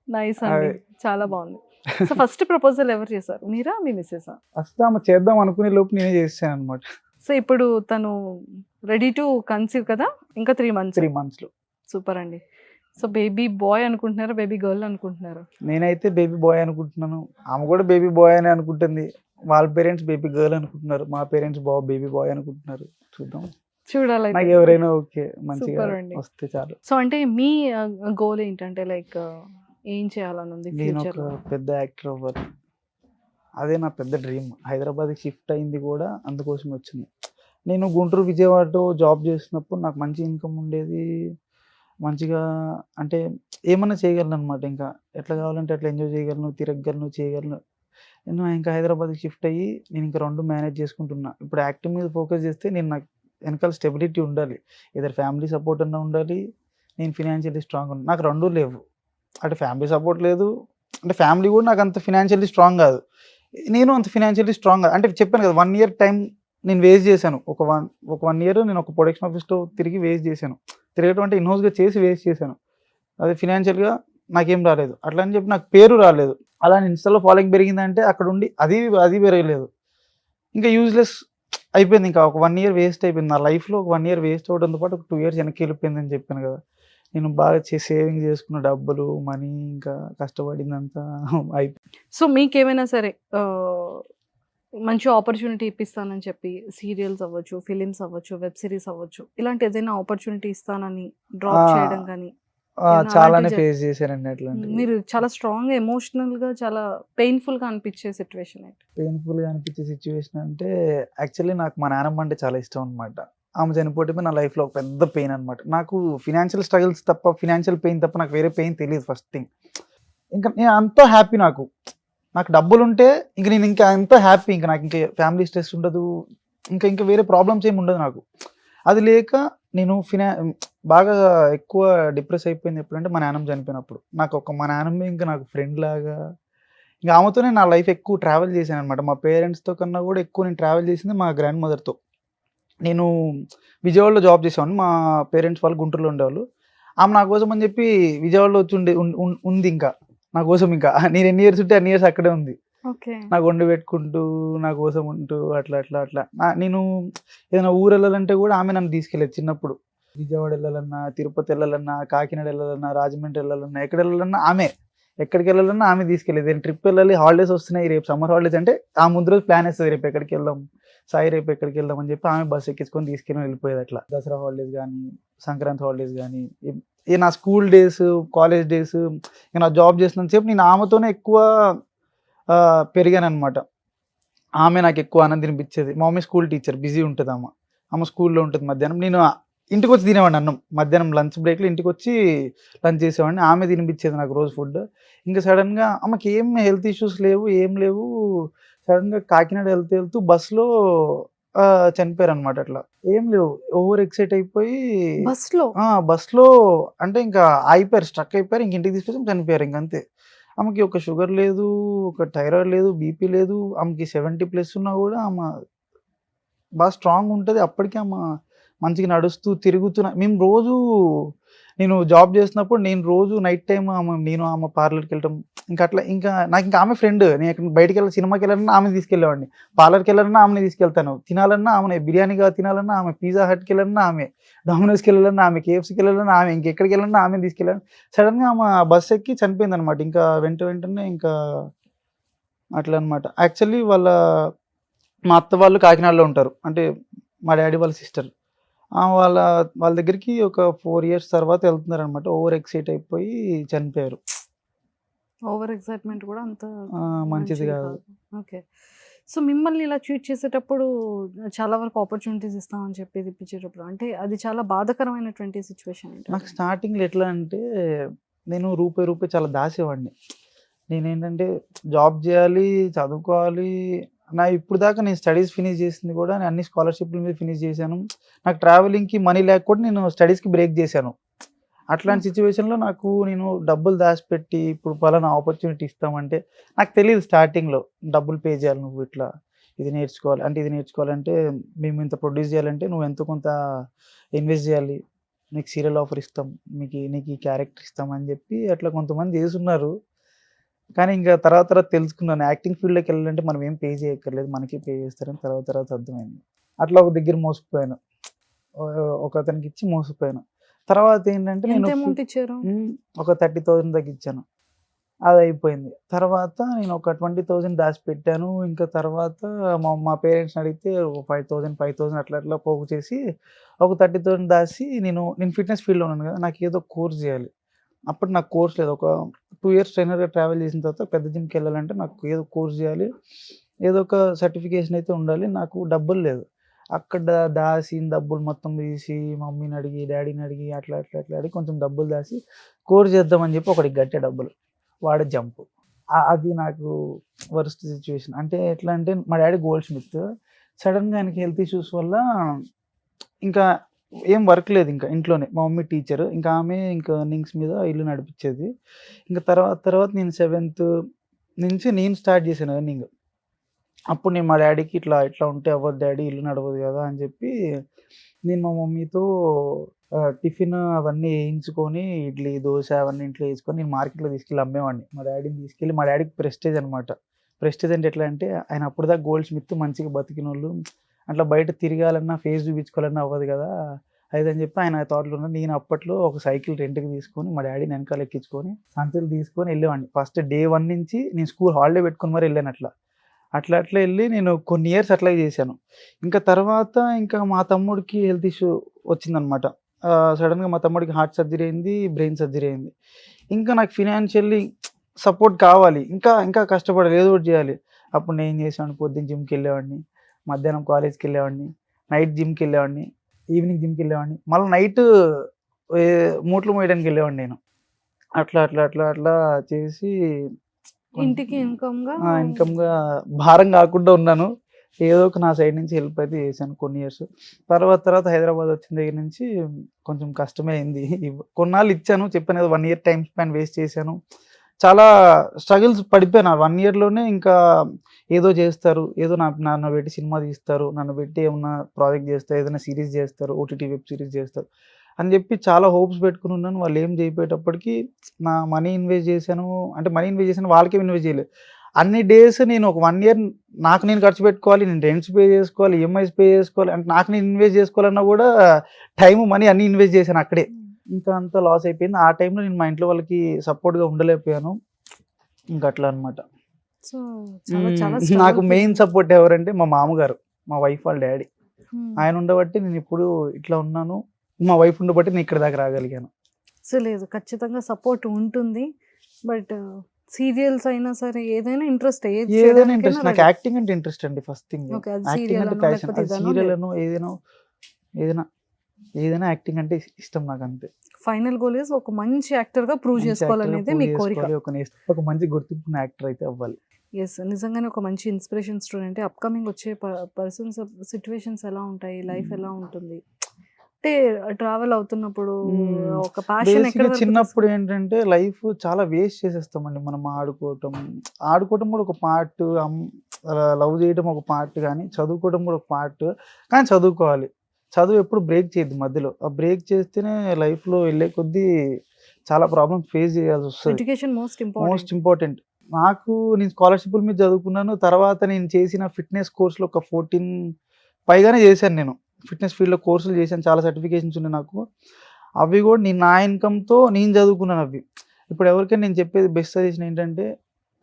నైస్ అండి, చాలా బాగుంది. సో ఫస్ట్ ప్రపోజల్ ఎవరు చేశారు, మీరా మీ మిస్సెసా? ఫస్ట్ ఆమె చేద్దాం అనుకునే లోపు నేనే చేసాను అనమాట. సో ఇప్పుడు తను రెడీ టు కన్సీవ్ కదా, ఇంకా 3 months లో. సూపర్ అండి. సో బేబీ బాయ్ అనుకుంటున్నారా, బేబీ గర్ల్ అనుకుంటున్నారా? నేనైతే బేబీ బాయ్ అనుకుంటున్నాను, ఆమె కూడా బేబీ బాయ్ అని అనుకుంటుంది. వాళ్ళ పేరెంట్స్ బేబీ గర్ల్ అనుకుంటున్నారు, మా పేరెంట్స్ బేబీ బాయ్ అనుకుంటున్నారు. చూద్దాం, చూడాలి. నాకు ఎవరైనా ఓకే, మంచిగా సూపర్ అండి. వస్తే చాలు. సో అంటే మీ గోల్ ఏంటంటే లైక్ ఏం చేయాలని ఉంది నేను ఫ్యూచర్ ఒక లో? పెద్ద యాక్టర్ అవ్వాలి, అదే నా పెద్ద డ్రీమ్. హైదరాబాద్కి షిఫ్ట్ అయింది కూడా అందుకోసం వచ్చింది. నేను గుంటూరు విజయవాడలో జాబ్ చేసినప్పుడు నాకు మంచి ఇన్కమ్ ఉండేది, మంచిగా అంటే ఏమన్నా చేయగలను అనమాట. ఇంకా ఎట్లా కావాలంటే అట్లా ఎంజాయ్ చేయగలను, తిరగగలను, చేయగలను. నేను ఇంకా హైదరాబాద్కి షిఫ్ట్ అయ్యి నేను ఇంకా 2 మేనేజ్ చేసుకుంటున్నా. ఇప్పుడు యాక్టింగ్ మీద ఫోకస్ చేస్తే నేను నాకు వెనకాల స్టెబిలిటీ ఉండాలి, ఏదైనా ఫ్యామిలీ సపోర్ట్ అన్నా ఉండాలి, నేను ఫినాన్షియల్లీ స్ట్రాంగ్ ఉండాలి. నాకు 2 లేవు, అటు ఫ్యామిలీ సపోర్ట్ లేదు, అంటే ఫ్యామిలీ కూడా నాకు అంత ఫినాన్షియల్లీ స్ట్రాంగ్ కాదు, నేను అంత ఫినాన్షియల్లీ స్ట్రాంగ్ కాదు. అంటే చెప్పాను కదా, 1 year టైం నేను వేస్ట్ చేశాను. ఒక 1 year నేను ఒక ప్రొడక్షన్ ఆఫీస్లో తిరిగి వేస్ట్ చేశాను. తిరగటం అంటే ఇన్హౌస్గా చేసి వేస్ట్ చేశాను. అది ఫినాన్షియల్గా నాకేం రాలేదు, అట్లా అని చెప్పి నాకు పేరు రాలేదు. అలా ఇన్స్టాలో ఫాలోయింగ్ పెరిగిందంటే అక్కడ ఉండి అది పెరగలేదు. ఇంకా యూజ్లెస్ అయిపోయింది. ఇంకా ఒక 1 year వేస్ట్ అయిపోయింది నా లైఫ్లో. ఒక 1 year వేస్ట్ అవడంతో పాటు ఒక 2 years వెనక్కి వెళ్ళిపోయిందని చెప్పాను కదా. నేను బాగా సేవింగ్ చేసుకున్న డబ్బులు, మనీ, ఇంకా కష్టపడిందంతా అయిపోయింది. సో మీకేమైనా సరే మంచి ఆపర్చునిటీ ఇప్పిస్తానని చెప్పి సీరియల్స్ అవ్వచ్చు, ఫిలిమ్స్ అవ్వచ్చు, వెబ్ సిరీస్ అవ్వచ్చు, ఇలాంటి ఏదైనా ఆపర్చునిటీ ఇస్తానని డ్రాప్ చేయడం కానీ చాలానే ఫేస్ చేశానండి అట్లాంటి. మీరు చాలా స్ట్రాంగ్ ఎమోషనల్ గా చాలా పెయిన్ఫుల్ గా అనిపించే సిచ్యువేషన్ ఏంటి? పెయిన్ఫుల్గా అనిపించే సిచ్యువేషన్ అంటే యాక్చువల్లీ నాకు మా నాన్నమ్మ అంటే చాలా ఇష్టం అనమాట. ఆమె చనిపోవటమే నా లైఫ్లో ఒక పెద్ద పెయిన్ అనమాట. నాకు ఫినాన్షియల్ స్ట్రగుల్స్ తప్ప, ఫినాన్షియల్ పెయిన్ తప్ప నాకు వేరే పెయిన్ తెలియదు ఫస్ట్ థింగ్. ఇంకా నేను అంతా హ్యాపీ, నాకు డబ్బులు ఉంటే ఇంక నేను ఇంకా ఎంతో హ్యాపీ, ఇంకా నాకు ఇంకా ఫ్యామిలీ స్ట్రెస్ ఉండదు, ఇంకా వేరే ప్రాబ్లమ్స్ ఏమి ఉండదు నాకు. అది లేక నేను బాగా ఎక్కువ డిప్రెస్ అయిపోయింది ఎప్పుడంటే మా నాన్నమ్మ చనిపోయినప్పుడు. మా నాన్నమ్మ ఇంకా నాకు ఫ్రెండ్ లాగా, ఇంకా ఆమెతోనే నా లైఫ్ ఎక్కువ ట్రావెల్ చేశాను అనమాట. మా పేరెంట్స్తో కన్నా కూడా ఎక్కువ నేను ట్రావెల్ చేసింది మా గ్రాండ్ మదర్తో. నేను విజయవాడలో జాబ్ చేసేవాడిని, మా పేరెంట్స్ వాళ్ళు గుంటూరులో ఉండేవాళ్ళు. ఆమె నా కోసం అని చెప్పి విజయవాడలో వచ్చి ఉంది ఇంకా నా కోసం. ఇంకా నేను ఎన్ని ఇయర్స్ ఉంటే అన్ని ఇయర్స్ అక్కడే ఉంది, నాకు వండి పెట్టుకుంటూ, నా కోసం ఉంటూ, అట్లా. నేను ఏదైనా ఊరు వెళ్ళాలంటే కూడా ఆమె నన్ను తీసుకెళ్ళేది చిన్నప్పుడు. విజయవాడ వెళ్ళాలన్నా, తిరుపతి వెళ్ళాలన్నా, కాకినాడ వెళ్ళాలన్నా, రాజమండ్రి వెళ్ళాలన్నా, ఎక్కడ వెళ్ళాలన్నా ఆమె, ఎక్కడికి వెళ్ళాలన్నా ఆమె తీసుకెళ్ళేది. నేను ట్రిప్ వెళ్ళాలి, హాలిడేస్ వస్తున్నాయి, రేపు సమ్మర్ హాలిడేస్ అంటే ఆ ముందు రోజు ప్లాన్ వేస్తుంది, రేపు ఎక్కడికి వెళ్దాం సాయి, రేపు ఎక్కడికి వెళ్దాం అని చెప్పి ఆమె బస్సు ఎక్కించుకొని తీసుకెళ్ళి వెళ్ళిపోయేది. అట్లా దసరా హాలిడేస్ కానీ, సంక్రాంతి హాలిడేస్ కానీ, నా స్కూల్ డేస్, కాలేజ్ డేస్, నా జాబ్ చేసినంతసేపు నేను ఆమెతోనే ఎక్కువ పెరిగాను అనమాట. ఆమె నాకు ఎక్కువ ఆనందం అనిపించేది. మా మమ్మీ స్కూల్ టీచర్, బిజీ ఉంటుంది ఆమె స్కూల్లో ఉంటుంది. మధ్యాహ్నం నేను ఇంటికి వచ్చి తినేవాడిని అన్నం, మధ్యాహ్నం లంచ్ బ్రేక్లో ఇంటికి వచ్చి లంచ్ చేసేవాడిని. ఆమె తినిపించేది నాకు రోజు ఫుడ్. ఇంకా సడన్గా ఆమెకి ఏం హెల్త్ ఇష్యూస్ లేవు, ఏం లేవు. సడన్గా కాకినాడ వెళ్తూ బస్సులో చనిపోయారు అనమాట. అట్లా ఏం లేవు, ఓవర్ ఎక్సైట్ అయిపోయి బస్లో అంటే ఇంకా అయిపోయారు, స్ట్రక్ అయిపోయారు. ఇంక ఇంటికి తీసుకొచ్చి చనిపోయారు. ఇంకంతే. ఆమెకి ఒక షుగర్ లేదు, ఒక థైరాయిడ్ లేదు, బీపీ లేదు. ఆమెకి 70+ ఉన్నా కూడా ఆమె బాగా స్ట్రాంగ్ ఉంటుంది. అప్పటికి ఆమె మంచిగా నడుస్తూ తిరుగుతున్నా. మేము రోజు, నేను జాబ్ చేసినప్పుడు నేను రోజు నైట్ టైం ఆమె పార్లర్కి వెళ్ళటం, ఇంకా అట్లా ఇంకా నాకు ఇంకా ఆమె ఫ్రెండ్. నేను ఎక్కడ బయటికి వెళ్ళి సినిమాకి వెళ్ళాలన్నా ఆమె తీసుకెళ్ళేవాడిని, పార్లర్కి వెళ్ళాలన్నా ఆమెని తీసుకెళ్తాను, తినాలన్నా ఆమె, బిర్యానీగా తినాలన్నా ఆమె, పిజ్జా హట్కి వెళ్ళాలన్నా ఆమె, డామినోస్కి వెళ్ళాలన్నా ఆమె, కేఎఫ్సీకి వెళ్ళాలన్నా ఆమె, ఇంకెక్కడికి వెళ్ళాలన్నా ఆమె తీసుకెళ్ళాను. సడన్గా ఆమె బస్ ఎక్కి చనిపోయింది అనమాట. ఇంకా వెంటనే ఇంకా అట్లా అనమాట. యాక్చువల్లీ మా అత్త వాళ్ళు కాకినాడలో ఉంటారు, అంటే మా డాడీ వాళ్ళ సిస్టర్. వాళ్ళ దగ్గరికి ఒక 4 years తర్వాత వెళ్తున్నారు అనమాట. ఓవర్ ఎక్సైట్ అయిపోయి చనిపోయారు. ఓవర్ ఎక్సైట్మెంట్ కూడా అంత మంచిది మంచిది కాదు. కాదు. ఓకే. సో మిమ్మల్ని ఇలా ట్రీట్ చేసేటప్పుడు చాలా వరకు ఆపర్చునిటీస్ ఇస్తామని చెప్పి ఇప్పించేటప్పుడు అంటే అది చాలా బాధాకరమైనటువంటి సిచ్యువేషన్ ఏంటి? నాకు స్టార్టింగ్లో ఎట్లా అంటే నేను రూపాయి చాలా దాసేవాడిని. నేనేంటంటే జాబ్ చేయాలి, చదువుకోవాలి. ఇప్పుడు దాకా నేను స్టడీస్ ఫినిష్ చేసింది కూడా నేను అన్ని స్కాలర్షిప్ల మీద ఫినిష్ చేశాను. నాకు ట్రావెలింగ్కి మనీ లేక కూడా నేను స్టడీస్కి బ్రేక్ చేశాను. అట్లాంటి సిచ్యువేషన్లో నేను డబ్బులు దాచిపెట్టి ఇప్పుడు పలానా ఆపర్చునిటీ ఇస్తామంటే నాకు తెలియదు స్టార్టింగ్లో. డబ్బులు పే చేయాలి, నువ్వు ఇట్లా ఇది నేర్చుకోవాలంటే మేము ఇంత ప్రొడ్యూస్ చేయాలంటే నువ్వు ఎంతో కొంత ఇన్వెస్ట్ చేయాలి, నీకు సీరియల్ ఆఫర్ ఇస్తాం, నీకు ఈ క్యారెక్టర్ ఇస్తాం అని చెప్పి అట్లా కొంతమంది చేస్తున్నారు. కానీ ఇంకా తర్వాత తెలుసుకున్నాను, యాక్టింగ్ ఫీల్డ్లోకి వెళ్ళాలంటే మనం ఏం పే చేయక్కర్లేదు, మనకే పే చేస్తారని తర్వాత అర్థమైంది. అట్లా ఒక దగ్గర మోసపోయాను, ఒక అతనికి ఇచ్చి మోసపోయాను. తర్వాత ఏంటంటే ఎంత నేను అమౌంట్ ఇచ్చారు? ఒక 30,000 తగ్గించాను, అది అయిపోయింది. తర్వాత నేను ఒక 20,000 దాచిపెట్టాను. ఇంకా తర్వాత మా పేరెంట్స్ని అడిగితే 5,000 అట్లా పోగు చేసి ఒక 30,000 దాచి నేను ఫిట్నెస్ ఫీల్డ్లో ఉన్నాను కదా, నాకు ఏదో కోర్స్ చేయాలి. అప్పుడు నాకు కోర్స్ లేదు. ఒక 2 years ట్రైనర్గా ట్రావెల్ చేసిన తర్వాత పెద్ద జిమ్కి వెళ్ళాలంటే నాకు ఏదో కోర్స్ చేయాలి, ఏదో ఒక సర్టిఫికేషన్ అయితే ఉండాలి. నాకు డబ్బులు లేదు. అక్కడ దాచిన డబ్బులు మొత్తం తీసి మమ్మీని అడిగి డాడీని అడిగి అట్లా అడిగి కొంచెం డబ్బులు దాచి కోర్స్ చేద్దామని చెప్పి ఒకటికి గట్టే డబ్బులు వాడే జంప్. అది నాకు వరస్ట్ సిచ్యువేషన్. అంటే ఎట్లా అంటే మా డాడీ గోల్డ్ స్మిత్, సడన్గా ఆయనకి హెల్త్ ఇష్యూస్ వల్ల ఇంకా ఏం వర్క్ లేదు ఇంకా ఇంట్లోనే. మా మమ్మీ టీచర్, ఇంకా ఆమె ఇంకా ఎర్నింగ్స్ మీద ఇల్లు నడిపించేది. ఇంకా తర్వాత నేను 7th నుంచి నేను స్టార్ట్ చేశాను ఎర్నింగ్. అప్పుడు నేను మా డాడీకి ఇట్లా ఉంటే అవ్వదు డాడీ, ఇల్లు నడవదు కదా అని చెప్పి నేను మా మమ్మీతో టిఫిన్ అవన్నీ వేయించుకొని ఇడ్లీ దోశ అవన్నీ ఇంట్లో వేసుకొని నేను మార్కెట్లో తీసుకెళ్ళి అమ్మేవాడిని. మా డాడీకి ప్రెస్టేజ్ అనమాట. ప్రెస్టేజ్ అంటే ఎట్లా అంటే ఆయన అప్పుడు దాకా గోల్డ్ స్మిత్, మంచిగా బతికిన వాళ్ళు, అట్లా బయట తిరగాలన్నా ఫేస్ చూపించుకోవాలన్నా అవ్వదు కదా అని చెప్పి ఆయన థాట్లో ఉన్న. నేను అప్పట్లో ఒక సైకిల్ రెంట్కి తీసుకొని మా డాడీని వెనకాల ఎక్కించుకొని సంచులు తీసుకొని వెళ్ళేవాడిని. ఫస్ట్ డే 1 నుంచి నేను స్కూల్ హాలిడే పెట్టుకుని మరి వెళ్ళాను. అట్లా వెళ్ళి నేను కొన్ని ఇయర్స్ అట్లా చేశాను. ఇంకా తర్వాత ఇంకా మా తమ్ముడికి హెల్త్ ఇష్యూ వచ్చిందనమాట. సడన్గా మా తమ్ముడికి హార్ట్ సర్జరీ అయింది, బ్రెయిన్ సర్జరీ అయింది. ఇంకా నాకు ఫినాన్షియల్లీ సపోర్ట్ కావాలి, ఇంకా కష్టపడాలి, ఏదో ఒకటి చేయాలి. అప్పుడు నేను ఏం చేశాను, పొద్దున్న జిమ్కి వెళ్ళేవాడిని, మధ్యాహ్నం కాలేజ్కి వెళ్ళేవాడిని, నైట్ జిమ్కి వెళ్ళేవాడిని, ఈవినింగ్ జిమ్కి వెళ్ళేవాడిని, మళ్ళీ నైట్ మూట్లు మోయడానికి వెళ్ళేవాడిని నేను. అట్లా చేసి ఇంటికి ఇన్కమ్గా భారం కాకుండా ఉన్నాను. ఏదో ఒక నా సైడ్ నుంచి హెల్ప్ అయితే చేశాను కొన్ని ఇయర్స్. తర్వాత హైదరాబాద్ వచ్చిన దగ్గర నుంచి కొంచెం కష్టమే అయింది. కొన్నాళ్ళు ఇచ్చాను, చెప్పాను కదా 1 year టైం స్పాన్ వేస్ట్ చేశాను. చాలా స్ట్రగుల్స్ పడిపోయాను. 1 yearలోనే ఇంకా ఏదో చేస్తారు, ఏదో నన్ను పెట్టి సినిమా తీస్తారు, నన్ను పెట్టి ఏమన్నా ప్రాజెక్ట్ చేస్తారు, ఏదైనా సిరీస్ చేస్తారు, ఓటీటీ వెబ్ సిరీస్ చేస్తారు అని చెప్పి చాలా హోప్స్ పెట్టుకుని ఉన్నాను. వాళ్ళు ఏం చేయకపోయేటప్పటికి నా మనీ ఇన్వెస్ట్ చేశాను. వాళ్ళకే ఇన్వెస్ట్ చేయలేదు. అన్ని డేస్ నేను ఒక 1 year నాకు నేను ఖర్చు పెట్టుకోవాలి, నేను రెంట్స్ పే చేసుకోవాలి, ఈఎంఐస్ పే చేసుకోవాలి, అంటే నాకు నేను ఇన్వెస్ట్ చేసుకోవాలన్నా కూడా టైము మనీ అన్నీ ఇన్వెస్ట్ చేశాను అక్కడే. ఇంకా అంతా లాస్ అయిపోయింది. ఆ టైంలో నేను మా ఇంట్లో వాళ్ళకి సపోర్ట్గా ఉండలేకపోయాను. ఇంకా అట్లా అనమాట. సో చాలా నాకు మెయిన్ సపోర్ట్ ఎవరంటే మా మామగారు, మా వైఫ్ వాళ్ళ డాడీ. ఆయన ఉండబట్టి నేను ఇప్పుడు ఇట్లా ఉన్నాను, మా వైఫ్ ఉండబట్టి నేను ఇక్కడ దాకా రాగలిగాను. సో లేదు, ఖచ్చితంగా సపోర్ట్ ఉంటుంది. బట్ సీరియల్స్ అయినా సరే ఏదైనా ఇంట్రెస్ట్, నాకు యాక్టింగ్ అంటే ఇంట్రెస్ట్ అండి. ఫస్ట్ థింగ్ యాక్టింగ్ అంటే ప్యాషన్. సీరియల్ అను ఏదైనా యాక్టింగ్ అంటే ఇష్టం నాకు, అంతే. ఫైనల్ గోల్ ఇస్ ఒక మంచి యాక్టర్ గా ప్రూవ్ చేసుకోవాలనేది మీ కోరిక. ఒక మంచి గుర్తింపున్న యాక్టర్ అయితే అవ్వాలి. ఎస్, నిజంగానే ఒక మంచి ఇన్స్పిరేషన్ స్టూడెంట్. అప్కమింగ్ వచ్చే పర్సన్స్ సిచ్యువేషన్స్ ఎలా ఉంటాయి, లైఫ్ ఎలా ఉంటుంది అంటే ట్రావెల్ అవుతున్నప్పుడు ఒక ప్యాషన్ చిన్నప్పుడు ఏంటంటే లైఫ్ చాలా వేస్ట్ చేసేస్తామండి మనం. ఆడుకోవటం కూడా ఒక పార్ట్, లవ్ చేయడం ఒక పార్ట్, కానీ చదువుకోవడం కూడా ఒక పార్ట్. కానీ చదువుకోవాలి, చదువు ఎప్పుడు బ్రేక్ చేయద్దు మధ్యలో. ఆ బ్రేక్ చేస్తేనే లైఫ్లో వెళ్ళే కొద్దీ చాలా ప్రాబ్లమ్స్ ఫేస్ చేయాల్సి వస్తుంది. Education most important. నాకు నేను స్కాలర్షిప్ల మీద చదువుకున్నాను. తర్వాత నేను చేసిన ఫిట్నెస్ కోర్సులో ఒక 14 పైగానే చేశాను. నేను ఫిట్నెస్ ఫీల్డ్లో కోర్సులు చేశాను, చాలా సర్టిఫికేషన్స్ ఉన్నాయి నాకు. అవి కూడా నేను నా ఇన్కమ్తో నేను చదువుకున్నాను అవి. ఇప్పుడు ఎవరికైనా నేను చెప్పేది బెస్ట్ సజెషన్ ఏంటంటే,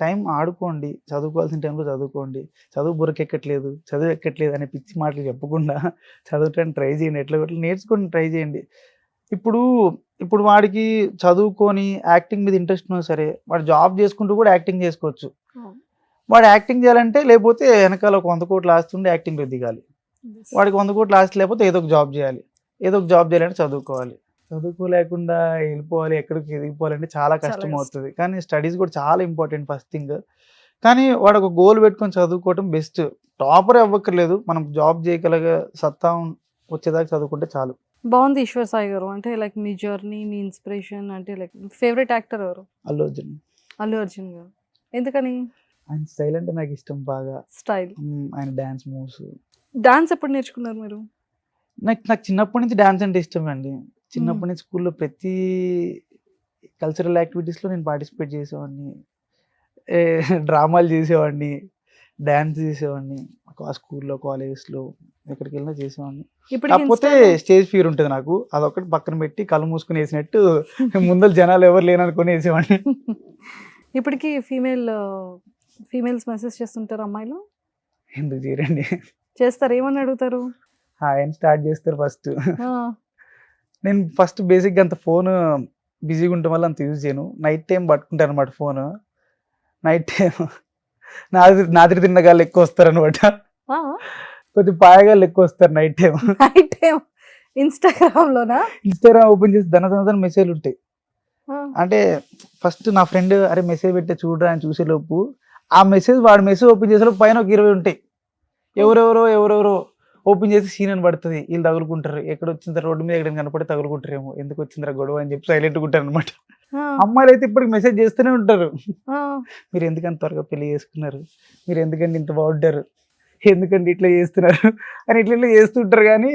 టైం ఆడుకోండి, చదువుకోవాల్సిన టైంలో చదువుకోండి. చదువు బుర్రకెక్కట్లేదు, చదువు ఎక్కట్లేదు అనే పిచ్చి మాటలు చెప్పకుండా చదవటానికి ట్రై చేయండి, ఎట్లా నేర్చుకొని ట్రై చేయండి. ఇప్పుడు వాడికి చదువుకొని యాక్టింగ్ మీద ఇంట్రెస్ట్ ఉన్నా సరే, వాడు జాబ్ చేసుకుంటూ కూడా యాక్టింగ్ చేసుకోవచ్చు. వాడు యాక్టింగ్ చేయాలంటే, లేకపోతే వెనకాల ఒక 100 కోట్లు ఆస్తుండే యాక్టింగ్లో దిగాలి. వాడికి 100 కోట్లు ఆస్తి లేకపోతే ఏదో ఒక జాబ్ చేయాలి. ఏదో ఒక జాబ్ చేయాలంటే చదువుకోవాలి. చదువుకోలేకుండా వెళ్ళిపోవాలి, ఎక్కడికి ఎదిగిపోవాలంటే చాలా కష్టం అవుతుంది. కానీ స్టడీస్ కూడా చాలా ఇంపార్టెంట్ ఫస్ట్ థింగ్. కానీ వాడు ఒక గోల్ పెట్టుకొని చదువుకోవటం బెస్ట్. టాపర్ అవ్వక్కర్లేదు, మనం జాబ్ చేయగలిగే సత్తా వచ్చేదాకా చదువుకుంటే చాలు. బాగుంది ఈశ్వర్ సాయి గారు. అంటే లైక్ మీ జర్నీ, మీ ఇన్స్పిరేషన్, అంటే లైక్ ఫేవరెట్ యాక్టర్ ఎవరు? అల్లు అర్జున్. అల్లు అర్జున్ గారు. ఎందుకని? ఆయన స్టైల్ అంటే నాకు ఇష్టం బాగా. స్టైల్, ఆయన డాన్స్ మూవ్స్. డాన్స్ ఎప్పుడు నేర్చుకున్నారు మీరు? నాకు చిన్నప్పటి నుంచి డాన్స్ అంటే ఇష్టం అండి. చిన్నప్పటి నుంచి స్కూల్లో ప్రతి కల్చరల్ యాక్టివిటీస్లో నేను పార్టిసిపేట్ చేసేవాడిని, డ్రామాలు చేసేవాడిని, డ్యాన్స్ చేసేవాడిని. స్కూల్లో, కాలేజెస్లో, ఎక్కడికి వెళ్ళినా చేసేవాడిని. కాకపోతే స్టేజ్ ఫియర్ ఉంటుంది నాకు, అదొకటి పక్కన పెట్టి కళ్ళు మూసుకుని వేసినట్టు ముందర జనాలు ఎవరు లేననుకుని వేసేవాడిని. ఇప్పటికి ఫీమేల్స్ మెసేజ్ చేస్తుంటారు అమ్మాయిలు? ఎందుకు చేయరండి, చేస్తారు. ఏమని అడుగుతారు? హాయ్ అని స్టార్ట్ చేస్తారు ఫస్ట్. నేను ఫస్ట్ బేసిక్గా అంత ఫోన్ బిజీగా ఉండటం వల్ల అంత యూజ్ చేయను. నైట్ టైం పట్టుకుంటాను అనమాట ఫోన్. నైట్ టైం నాదిరి తిన్నగాళ్ళు ఎక్కువ వస్తారు అనమాట, కొద్ది పాయగాళ్ళు ఎక్కువ వస్తారు night time. Night time Instagram open చేసి ధన మెసేజ్లు ఉంటాయి. అంటే ఫస్ట్ నా ఫ్రెండ్ అరే మెసేజ్ పెట్టే చూడరా అని చూసేలోపు ఆ మెసేజ్ వాడు మెసేజ్ ఓపెన్ చేసేలోపు పైన ఒక 20 ఉంటాయి. ఎవరెవరో ఓపెన్ చేసి సీన్ అని పడుతుంది. వీళ్ళు తగులుకుంటారు, ఎక్కడ వచ్చింది రోడ్డు మీద ఎక్కడ కనపడి తగులుకుంటారేమో, ఎందుకు వచ్చిందిరా గొడవ అని చెప్పి సైలెంట్గా ఉంటారు అనమాట. అమ్మాయిలు అయితే ఇప్పటికి మెసేజ్ చేస్తూనే ఉంటారు, మీరు ఎందుకంత త్వరగా పెళ్లి చేసుకున్నారు, మీరు ఎందుకంటే ఇంత బాగుంటారు, ఎందుకంటే ఇట్లా చేస్తున్నారు అని ఇట్లా చేస్తుంటారు. కానీ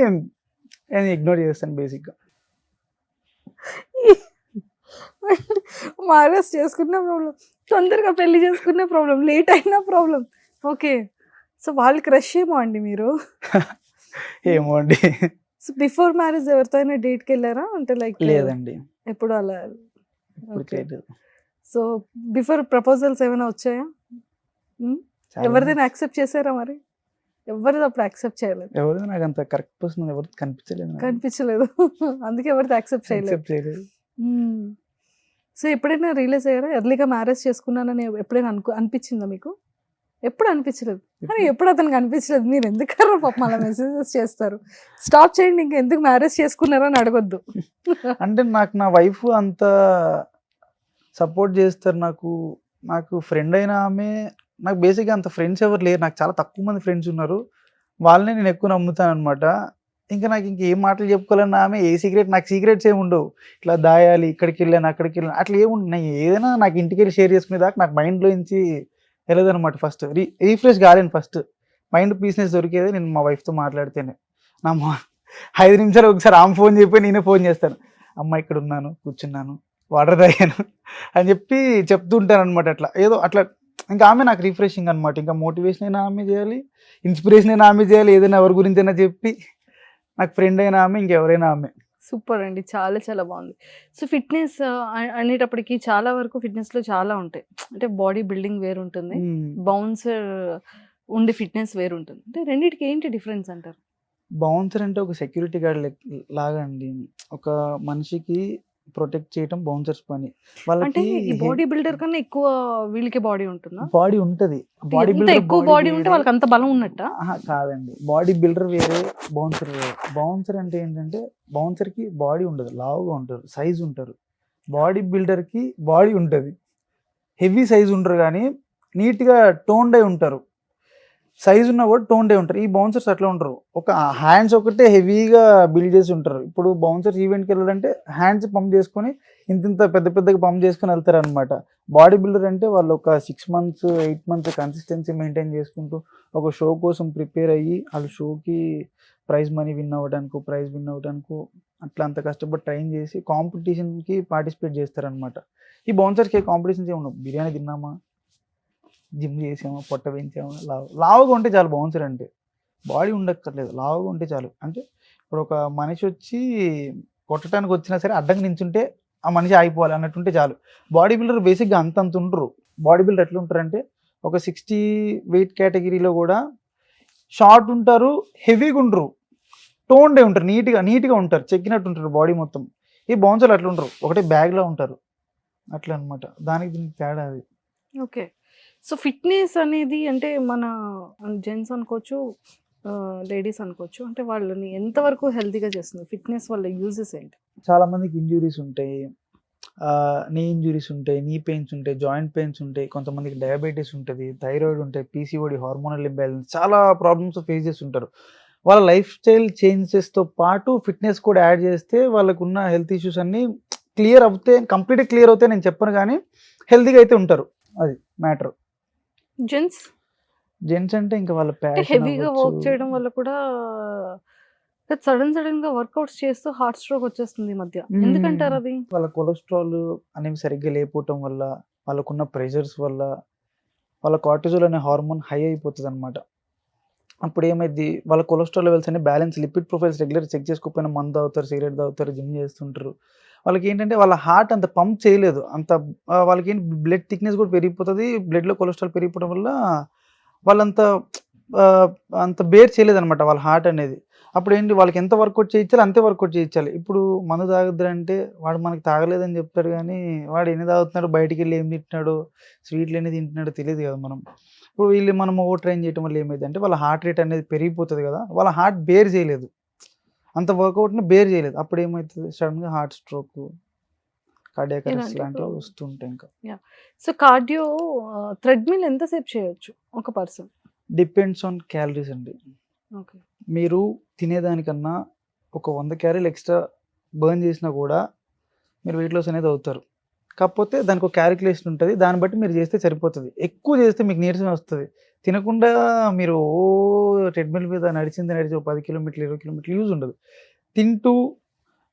నేను ఇగ్నోర్ చేస్తాను బేసిక్గా. మ్యారేజ్ చేసుకున్న ప్రాబ్లం, తొందరగా పెళ్లి చేసుకున్న ప్రాబ్లం, లేట్ అయిన ప్రాబ్లం. ఓకే, సో వాళ్ళు క్రష్ ఏమో అండి మీరు? ఏమో అండి. సో బిఫోర్ మ్యారేజ్ ఎవరితో అయినా డేట్కి వెళ్ళారా? అంటే లైక్ లేదండి, ఎప్పుడు అలా. లేదు. సో బిఫోర్ ప్రపోజల్స్ ఏమైనా వచ్చాయా? ఎవరిదైనా యాక్సెప్ట్ చేశారా? మరి ఎవరిది అప్పుడు యాక్సెప్ట్ చేయలేదు? ఎవరిది నాకు అంత కరెక్ట్ పర్సన్ ఎవరిది కనిపించలేదు, అందుకే ఎవరిది యాక్సెప్ట్ చేయలేదు. సో ఎప్పుడైనా రియలైజ్ అయ్యారా ఎర్లీగా మ్యారేజ్ చేసుకున్నానని? ఎప్పుడైనా అనిపించిందా మీకు? ఎప్పుడు అనిపించలేదు. కానీ ఎప్పుడు అతనికి అనిపించలేదు. మీరు ఎందుకన్నా పాప మళ్ళీ మెసేజెస్ చేస్తారు, స్టాప్ చేయండి, ఇంకా ఎందుకు మ్యారేజ్ చేసుకున్నారో అని అడగొద్దు. అంటే నాకు నా వైఫ్ అంత సపోర్ట్ చేస్తారు. నాకు ఫ్రెండ్ అయిన ఆమె, నాకు బేసిక్గా అంత ఫ్రెండ్స్ ఎవరు లేరు, నాకు చాలా తక్కువ మంది ఫ్రెండ్స్ ఉన్నారు, వాళ్ళనే నేను ఎక్కువ నమ్ముతాను అనమాట. ఇంకా నాకు ఇంకేం మాటలు చెప్పుకోవాలన్నా ఆమె, ఏ సీక్రెట్, నాకు సీక్రెట్స్ ఏమి ఉండవు, ఇట్లా దాయాలి, ఇక్కడికి వెళ్ళాను అక్కడికి వెళ్ళాను అట్లా ఏముంటున్నాయి. ఏదైనా నాకు ఇంటికి వెళ్ళి షేర్ చేసుకునేదాకా నాకు మైండ్లో నుంచి వెళ్ళదనమాట. ఫస్ట్ రీఫ్రెష్ కాలేను, ఫస్ట్ మైండ్ పీస్నెస్ దొరికేది నేను మా వైఫ్తో మాట్లాడితేనే. 5 నిమిషాలు ఒకసారి ఆమె ఫోన్ చెప్పి నేనే ఫోన్ చేస్తాను, అమ్మ ఇక్కడ ఉన్నాను, కూర్చున్నాను, వాటర్ తాగాను అని చెప్పి చెప్తూ ఉంటాను అనమాట. అట్లా ఇంకా ఆమె నాకు రిఫ్రెషింగ్ అనమాట. ఇంకా మోటివేషన్ అయినా ఆమె చేయాలి, ఇన్స్పిరేషన్ అయినా ఆమె చేయాలి, ఏదైనా ఎవరి గురించి అయినా చెప్పి. నాకు ఫ్రెండ్ అయినా ఆమె, ఇంకెవరైనా ఆమె. సూపర్ అండి, చాలా చాలా బాగుంది. సో ఫిట్నెస్ అనేటప్పటికి చాలా వరకు ఫిట్నెస్లో చాలా ఉంటాయి. అంటే బాడీ బిల్డింగ్ వేరు ఉంటుంది, బౌన్సర్ ఉండే ఫిట్నెస్ వేరు ఉంటుంది. అంటే రెండింటికి ఏంటి డిఫరెన్స్ అంటారు? బౌన్సర్ అంటే ఒక సెక్యూరిటీ గార్డ్ లాగా అండి, ఒక మనిషికి ప్రొటెక్ట్ చేయటం బౌన్సర్స్ పని. అంటే ఈ బాడీ బిల్డర్ కన్నా ఎక్కువ వీళ్ళకి బాడీ ఉంటుందా? బాడీ ఉంటుంది, బాడీ బిల్డర్ ఎక్కువ బాడీ ఉంటే వాళ్ళకి అంత బలం ఉన్నట్ట? కాదండి, బాడీ బిల్డర్ వేరే, బౌన్సర్ వేరే. బౌన్సర్ అంటే ఏంటంటే, బౌన్సర్ కి బాడీ ఉండదు, లావుగా ఉంటారు, సైజ్ ఉంటారు. బాడీ బిల్డర్ కి బాడీ ఉంటుంది, హెవీ సైజ్ ఉంటారు, కానీ నీట్గా టోన్డ్ అయి ఉంటారు. సైజ్ ఉన్నా కూడా టోన్ డే ఉంటారు. ఈ బౌన్సర్స్ అట్లా ఉంటారు, ఒక హ్యాండ్స్ ఒకటే హెవీగా బిల్డ్ చేసి ఉంటారు. ఇప్పుడు బౌన్సర్స్ ఈవెంట్కి వెళ్ళాలంటే హ్యాండ్స్ పంప్ చేసుకొని ఇంత పెద్ద పెద్దగా పంప్ చేసుకొని వెళ్తారు అనమాట. బాడీ బిల్డర్ అంటే వాళ్ళు ఒక 6 months 8 months కన్సిస్టెన్సీ మెయింటైన్ చేసుకుంటూ ఒక షో కోసం ప్రిపేర్ అయ్యి వాళ్ళు షోకి ప్రైజ్ మనీ విన్ అవ్వడానికి అట్లా అంత కష్టపడి ట్రైన్ చేసి కాంపిటీషన్కి పార్టిసిపేట్ చేస్తారనమాట. ఈ బౌన్సర్స్కి కాంపిటీషన్స్ ఏమి ఉండవు. బిర్యానీ తిన్నామా, జిమ్ చేసామా, పొట్ట పెంచామా, లావుగా ఉంటే చాలు. బౌన్సర్ అంటే బాడీ ఉండక్కర్లేదు, లావుగా ఉంటే చాలు. అంటే ఇప్పుడు ఒక మనిషి వచ్చి కొట్టడానికి వచ్చినా సరే అడ్డంగా నించుంటే ఆ మనిషి ఆగిపోవాలి అన్నట్టుంటే చాలు. బాడీ బిల్డర్ బేసిక్గా అంత ఉంటారు. బాడీ బిల్డర్ ఎట్లా ఉంటారంటే ఒక 60 వెయిట్ కేటగిరీలో కూడా షార్ట్ ఉంటారు, హెవీగా ఉంటారు, టోన్ డే ఉంటారు, నీట్గా ఉంటారు, చెక్కినట్టు ఉంటారు బాడీ మొత్తం. ఈ బౌన్సర్లు అట్లా ఉంటారు, ఒకటే బ్యాగ్లో ఉంటారు అట్లా అనమాట. దీనికి తేడా అది. ఓకే. సో ఫిట్నెస్ అనేది అంటే మన జెంట్స్ అనుకోవచ్చు, లేడీస్ అనుకోవచ్చు, అంటే వాళ్ళని ఎంతవరకు హెల్తీగా చేస్తుంది ఫిట్నెస్ వల్ల యూజెస్ ఏంటి? చాలా మందికి ఇంజురీస్ ఉంటాయి, నీ ఇంజురీస్ ఉంటాయి, నీ పెయిన్స్ ఉంటాయి, జాయింట్ పెయిన్స్ ఉంటాయి, కొంతమందికి డయాబెటీస్ ఉంటుంది, థైరాయిడ్ ఉంటాయి, పీసీఓడి, హార్మోనల్ ఇంబ్యాలెన్స్, చాలా ప్రాబ్లమ్స్ ఫేస్ చేస్తుంటారు. వాళ్ళ లైఫ్ స్టైల్ చేంజెస్తో పాటు ఫిట్నెస్ కూడా యాడ్ చేస్తే వాళ్ళకున్న హెల్త్ ఇష్యూస్ అన్నీ కంప్లీట్గా క్లియర్ అవుతాయి నేను చెప్పను, కానీ హెల్తీగా అయితే ఉంటారు. అది మ్యాటర్. జెంట్స్ అంటే ఇంకా వాళ్ళ హెవీగా వర్క్ చేయడం వల్ల కూడా సడన్ గా వర్కౌట్స్ చేస్తూ హార్ట్ స్ట్రోక్ వచ్చేస్తుంది ఈ మధ్య. ఎందుకంటారు అది? వాళ్ళ కొలెస్ట్రాల్ అనేవి సరిగ్గా లేకపోవటం వల్ల, వాళ్ళకున్న ప్రెషర్స్ వల్ల వాళ్ళ కార్టిజోల్ అనే హార్మోన్ హై అయిపోతుంది అనమాట. అప్పుడు ఏమైంది, వాళ్ళ కొలెస్ట్రాల్ లెవెల్స్ అనే balance, lipid profiles regular check చేసుకోకపోయినా మందు తాగుతారు, సిగరెట్ తాగుతారు, జిమ్ చేస్తుంటారు. వాళ్ళకి ఏంటంటే వాళ్ళ హార్ట్ అంత పంప్ చేయలేదు, వాళ్ళకి ఏంటి బ్లడ్ థిక్నెస్ కూడా పెరిగిపోతుంది, బ్లడ్లో కొలెస్ట్రాల్ పెరిగిపోవడం వల్ల వాళ్ళంత అంత బేర్ చేయలేదు అనమాట వాళ్ళ హార్ట్ అనేది. అప్పుడు ఏంటి, వాళ్ళకి ఎంత వర్కౌట్ చేయించాలి అంతే వర్కౌట్ చేయించాలి. ఇప్పుడు మందు తాగొద్దంటే వాడు మనకి తాగలేదని చెప్తాడు, కానీ వాడు ఎన్ని తాగుతున్నాడు, బయటికి వెళ్ళి ఏం తింటున్నాడు, స్వీట్లు ఎన్ని తింటున్నాడో తెలియదు కదా మనం. ఇప్పుడు మనం ఓవర్ ట్రైన్ చేయడం వల్ల ఏమైంది అంటే వాళ్ళ హార్ట్ రేట్ అనేది పెరిగిపోతుంది కదా, వాళ్ళ హార్ట్ బేర్ చేయలేదు, అంత వర్కౌట్ని బేర్ చేయలేదు. అప్పుడు ఏమవుతుంది, సడన్గా హార్ట్ స్ట్రోక్, కార్డియాక్ అరెస్ట్ లాంటివి వస్తుంటాయి. ఇంకా సో కార్డియో థ్రెడ్మిల్ ఎంతసేపు చేయొచ్చు ఒక పర్సన్? డిపెండ్స్ ఆన్ క్యాలరీస్ అండి. ఓకే. మీరు తినేదానికన్నా ఒక 100 క్యాలరీలు ఎక్స్ట్రా బర్న్ చేసినా కూడా మీరు వెయిట్ లాస్ అనేది అవుతారు. కాకపోతే దానికి ఒక క్యాలిక్యులేషన్ ఉంటుంది, దాన్ని బట్టి మీరు చేస్తే సరిపోతుంది. ఎక్కువ చేస్తే మీకు నీరసం వస్తుంది. తినకుండా మీరు ట్రెడ్మిల్ మీద నడిచి ఒక 10 కిలోమీటర్లు 20 కిలోమీటర్లు యూజ్ ఉండదు. తింటూ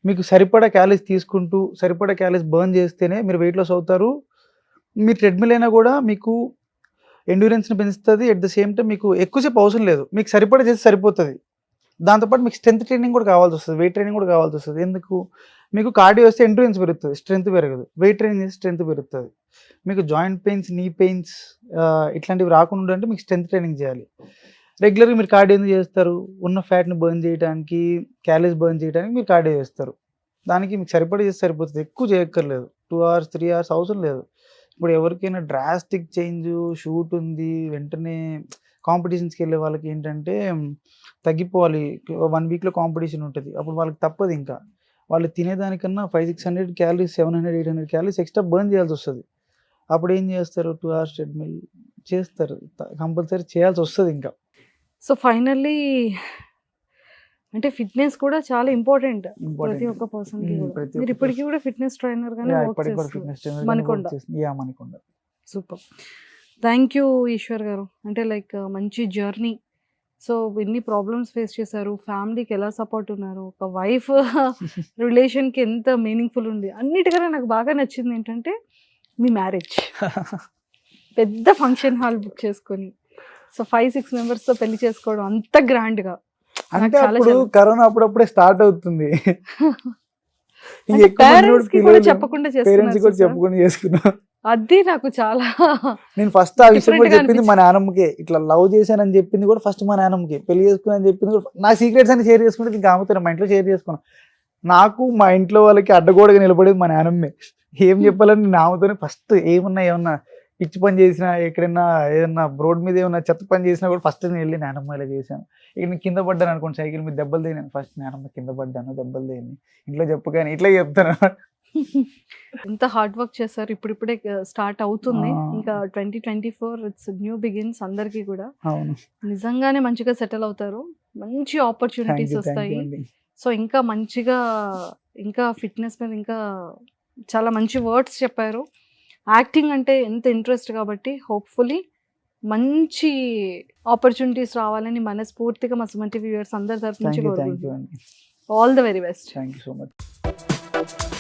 మీకు సరిపడా క్యాలరీస్ తీసుకుంటూ సరిపడా క్యాలరీస్ బర్న్ చేస్తేనే మీరు వెయిట్ లాస్ అవుతారు. మీరు ట్రెడ్మిల్ అయినా కూడా మీకు ఎండ్యూరెన్స్ని పెంచుతుంది, ఎట్ ద సేమ్ టైం మీకు ఎక్కువసేపు అవసరం లేదు, మీకు సరిపడా చేస్తే సరిపోతుంది. దాంతోపాటు మీకు స్ట్రెంత్ ట్రైనింగ్ కూడా కావాల్సి వస్తుంది, వెయిట్ ట్రైనింగ్ కూడా కావాల్సి వస్తుంది. ఎందుకు, మీకు కార్డియో వస్తే ఎండ్యూరెన్స్ పెరుగుతుంది, స్ట్రెంత్ పెరగదు. వెయిట్ ట్రైనింగ్ చేస్తే స్ట్రెంత్ పెరుగుతుంది. మీకు జాయింట్ పెయిన్స్, నీ పెయిన్స్ ఇట్లాంటివి రాకుండా అంటే మీకు స్ట్రెంత్ ట్రైనింగ్ చేయాలి. రెగ్యులర్గా మీరు కార్డియో ఎందుకు చేస్తారు, ఉన్న ఫ్యాట్ని బర్న్ చేయడానికి, క్యాలరీస్ బర్న్ చేయడానికి మీరు కార్డియో చేస్తారు. దానికి మీకు సరిపడా చేస్తే సరిపోతుంది, ఎక్కువ చేయక్కర్లేదు. 2 hours 3 hours అవసరం లేదు. ఇప్పుడు ఎవరికైనా డ్రాస్టిక్ చేంజ్, షూట్ ఉంది, వెంటనే కాంపిటీషన్స్కి వెళ్ళే వాళ్ళకి ఏంటంటే తగ్గిపోవాలి, 1 weekలో కాంపిటీషన్ ఉంటుంది, అప్పుడు వాళ్ళకి తప్పదు. ఇంకా వాళ్ళు తినేదానికన్నా 500-600 క్యాలరీస్ 700-800 క్యాలరీస్ ఎక్స్ట్రా బర్న్ చేయాల్సి వస్తుంది. అప్పుడు ఏం చేస్తారు, 2 hours ట్రెడ్మిల్ చేస్తారు, కంపల్సరీ చేయాల్సి వస్తుంది. ఇంకా సో ఫైనల్లీ అంటే ఫిట్నెస్ కూడా చాలా ఇంపార్టెంట్ ప్రతి ఒక్క పర్సన్ కి కూడా. మీరు ఇప్పటికీ కూడా ఫిట్నెస్ ట్రైనర్ గానే వర్క్ చేస్తున్నారు Manikonda. Super. Thank you Eshwar garu. అంటే లైక్ మంచి జర్నీ. సో ఎన్ని ప్రాబ్లమ్స్ ఫేస్ చేశారు, ఫ్యామిలీకి ఎలా సపోర్ట్ ఉన్నారు, ఒక వైఫ్ రిలేషన్కి ఎంత మీనింగ్ఫుల్ ఉంది. అన్నిటికన్నా నాకు బాగా నచ్చింది ఏంటంటే మీ మ్యారేజ్. పెద్ద ఫంక్షన్ హాల్ బుక్ చేసుకొని సో 5-6 members పెళ్లి చేసుకోవడం అంత గ్రాండ్గా. అంటే అప్పుడు కరోనా అప్పుడప్పుడే స్టార్ట్ అవుతుంది, పేరెంట్స్ కి కూడా చెప్పకుండా చేసుకున్నా. అది నాకు చాలా, నేను ఫస్ట్ ఆ విషయం కూడా చెప్పింది మా నాన్నమ్మకి, ఇట్లా లవ్ చేశానని చెప్పింది కూడా ఫస్ట్ మా నాన్నమ్మకి, పెళ్లి చేసుకుని చెప్పింది కూడా. నా సీక్రెట్స్ అని షేర్ చేసుకుంటే ఇంకా ఆమెతో మా ఇంట్లో షేర్ చేసుకున్నాను. నాకు మా ఇంట్లో వాళ్ళకి అడ్డగోడగా నిలబడేది మా నాన్నమ్మే. ఏం చెప్పాలని నేను ఆమెతోనే ఫస్ట్ ఏమన్నా పిచ్చి పని చేసినా, ఎక్కడైనా ఏదన్నా రోడ్ మీద ఏమన్నా చెత్త పని చేసినా కూడా ఫస్ట్ నేను వెళ్ళి నానమ్మ ఇలా చేశాను. ఇక్కడ నేను కింద పడ్డాను అనుకోండి, సైకిల్ మీద దెబ్బలు తేను, ఫస్ట్ నానమ్మ కింద పడ్డాను, దెబ్బలు తేని, ఇంట్లో చెప్పు కానీ ఇట్లా చెప్తాను. ఎంత హార్డ్ వర్క్ చేశారు. ఇప్పుడిప్పుడే స్టార్ట్ అవుతుంది. ఆ. ఇంకా 2024 ఇట్స్ న్యూ బిగిన్స్ అందరికీ కూడా. అవును. నిజంగానే మంచిగా సెటిల్ అవుతారు. మంచి థ్యాంక్ ఆపర్చునిటీస్ యూ, థ్యాంక్ వస్తాయి. యూ అండి. సో ఇంకా మంచిగా, ఇంకా ఫిట్నెస్ మీద ఇంకా చాలా మంచి వర్డ్స్ చెప్పారు. యాక్టింగ్ అంటే ఎంత ఇంట్రెస్ట్ కాబట్టి హోప్ఫుల్లీ మంచి ఆపర్చునిటీస్ రావాలని మనస్ఫూర్తిగా మా సుమన్ టీవీ వ్యూవర్స్ అందరి తరఫు నుంచి థ్యాంక్ యూ కోరుకుంటున్నాను. అండి. All the very best. Thank you so much.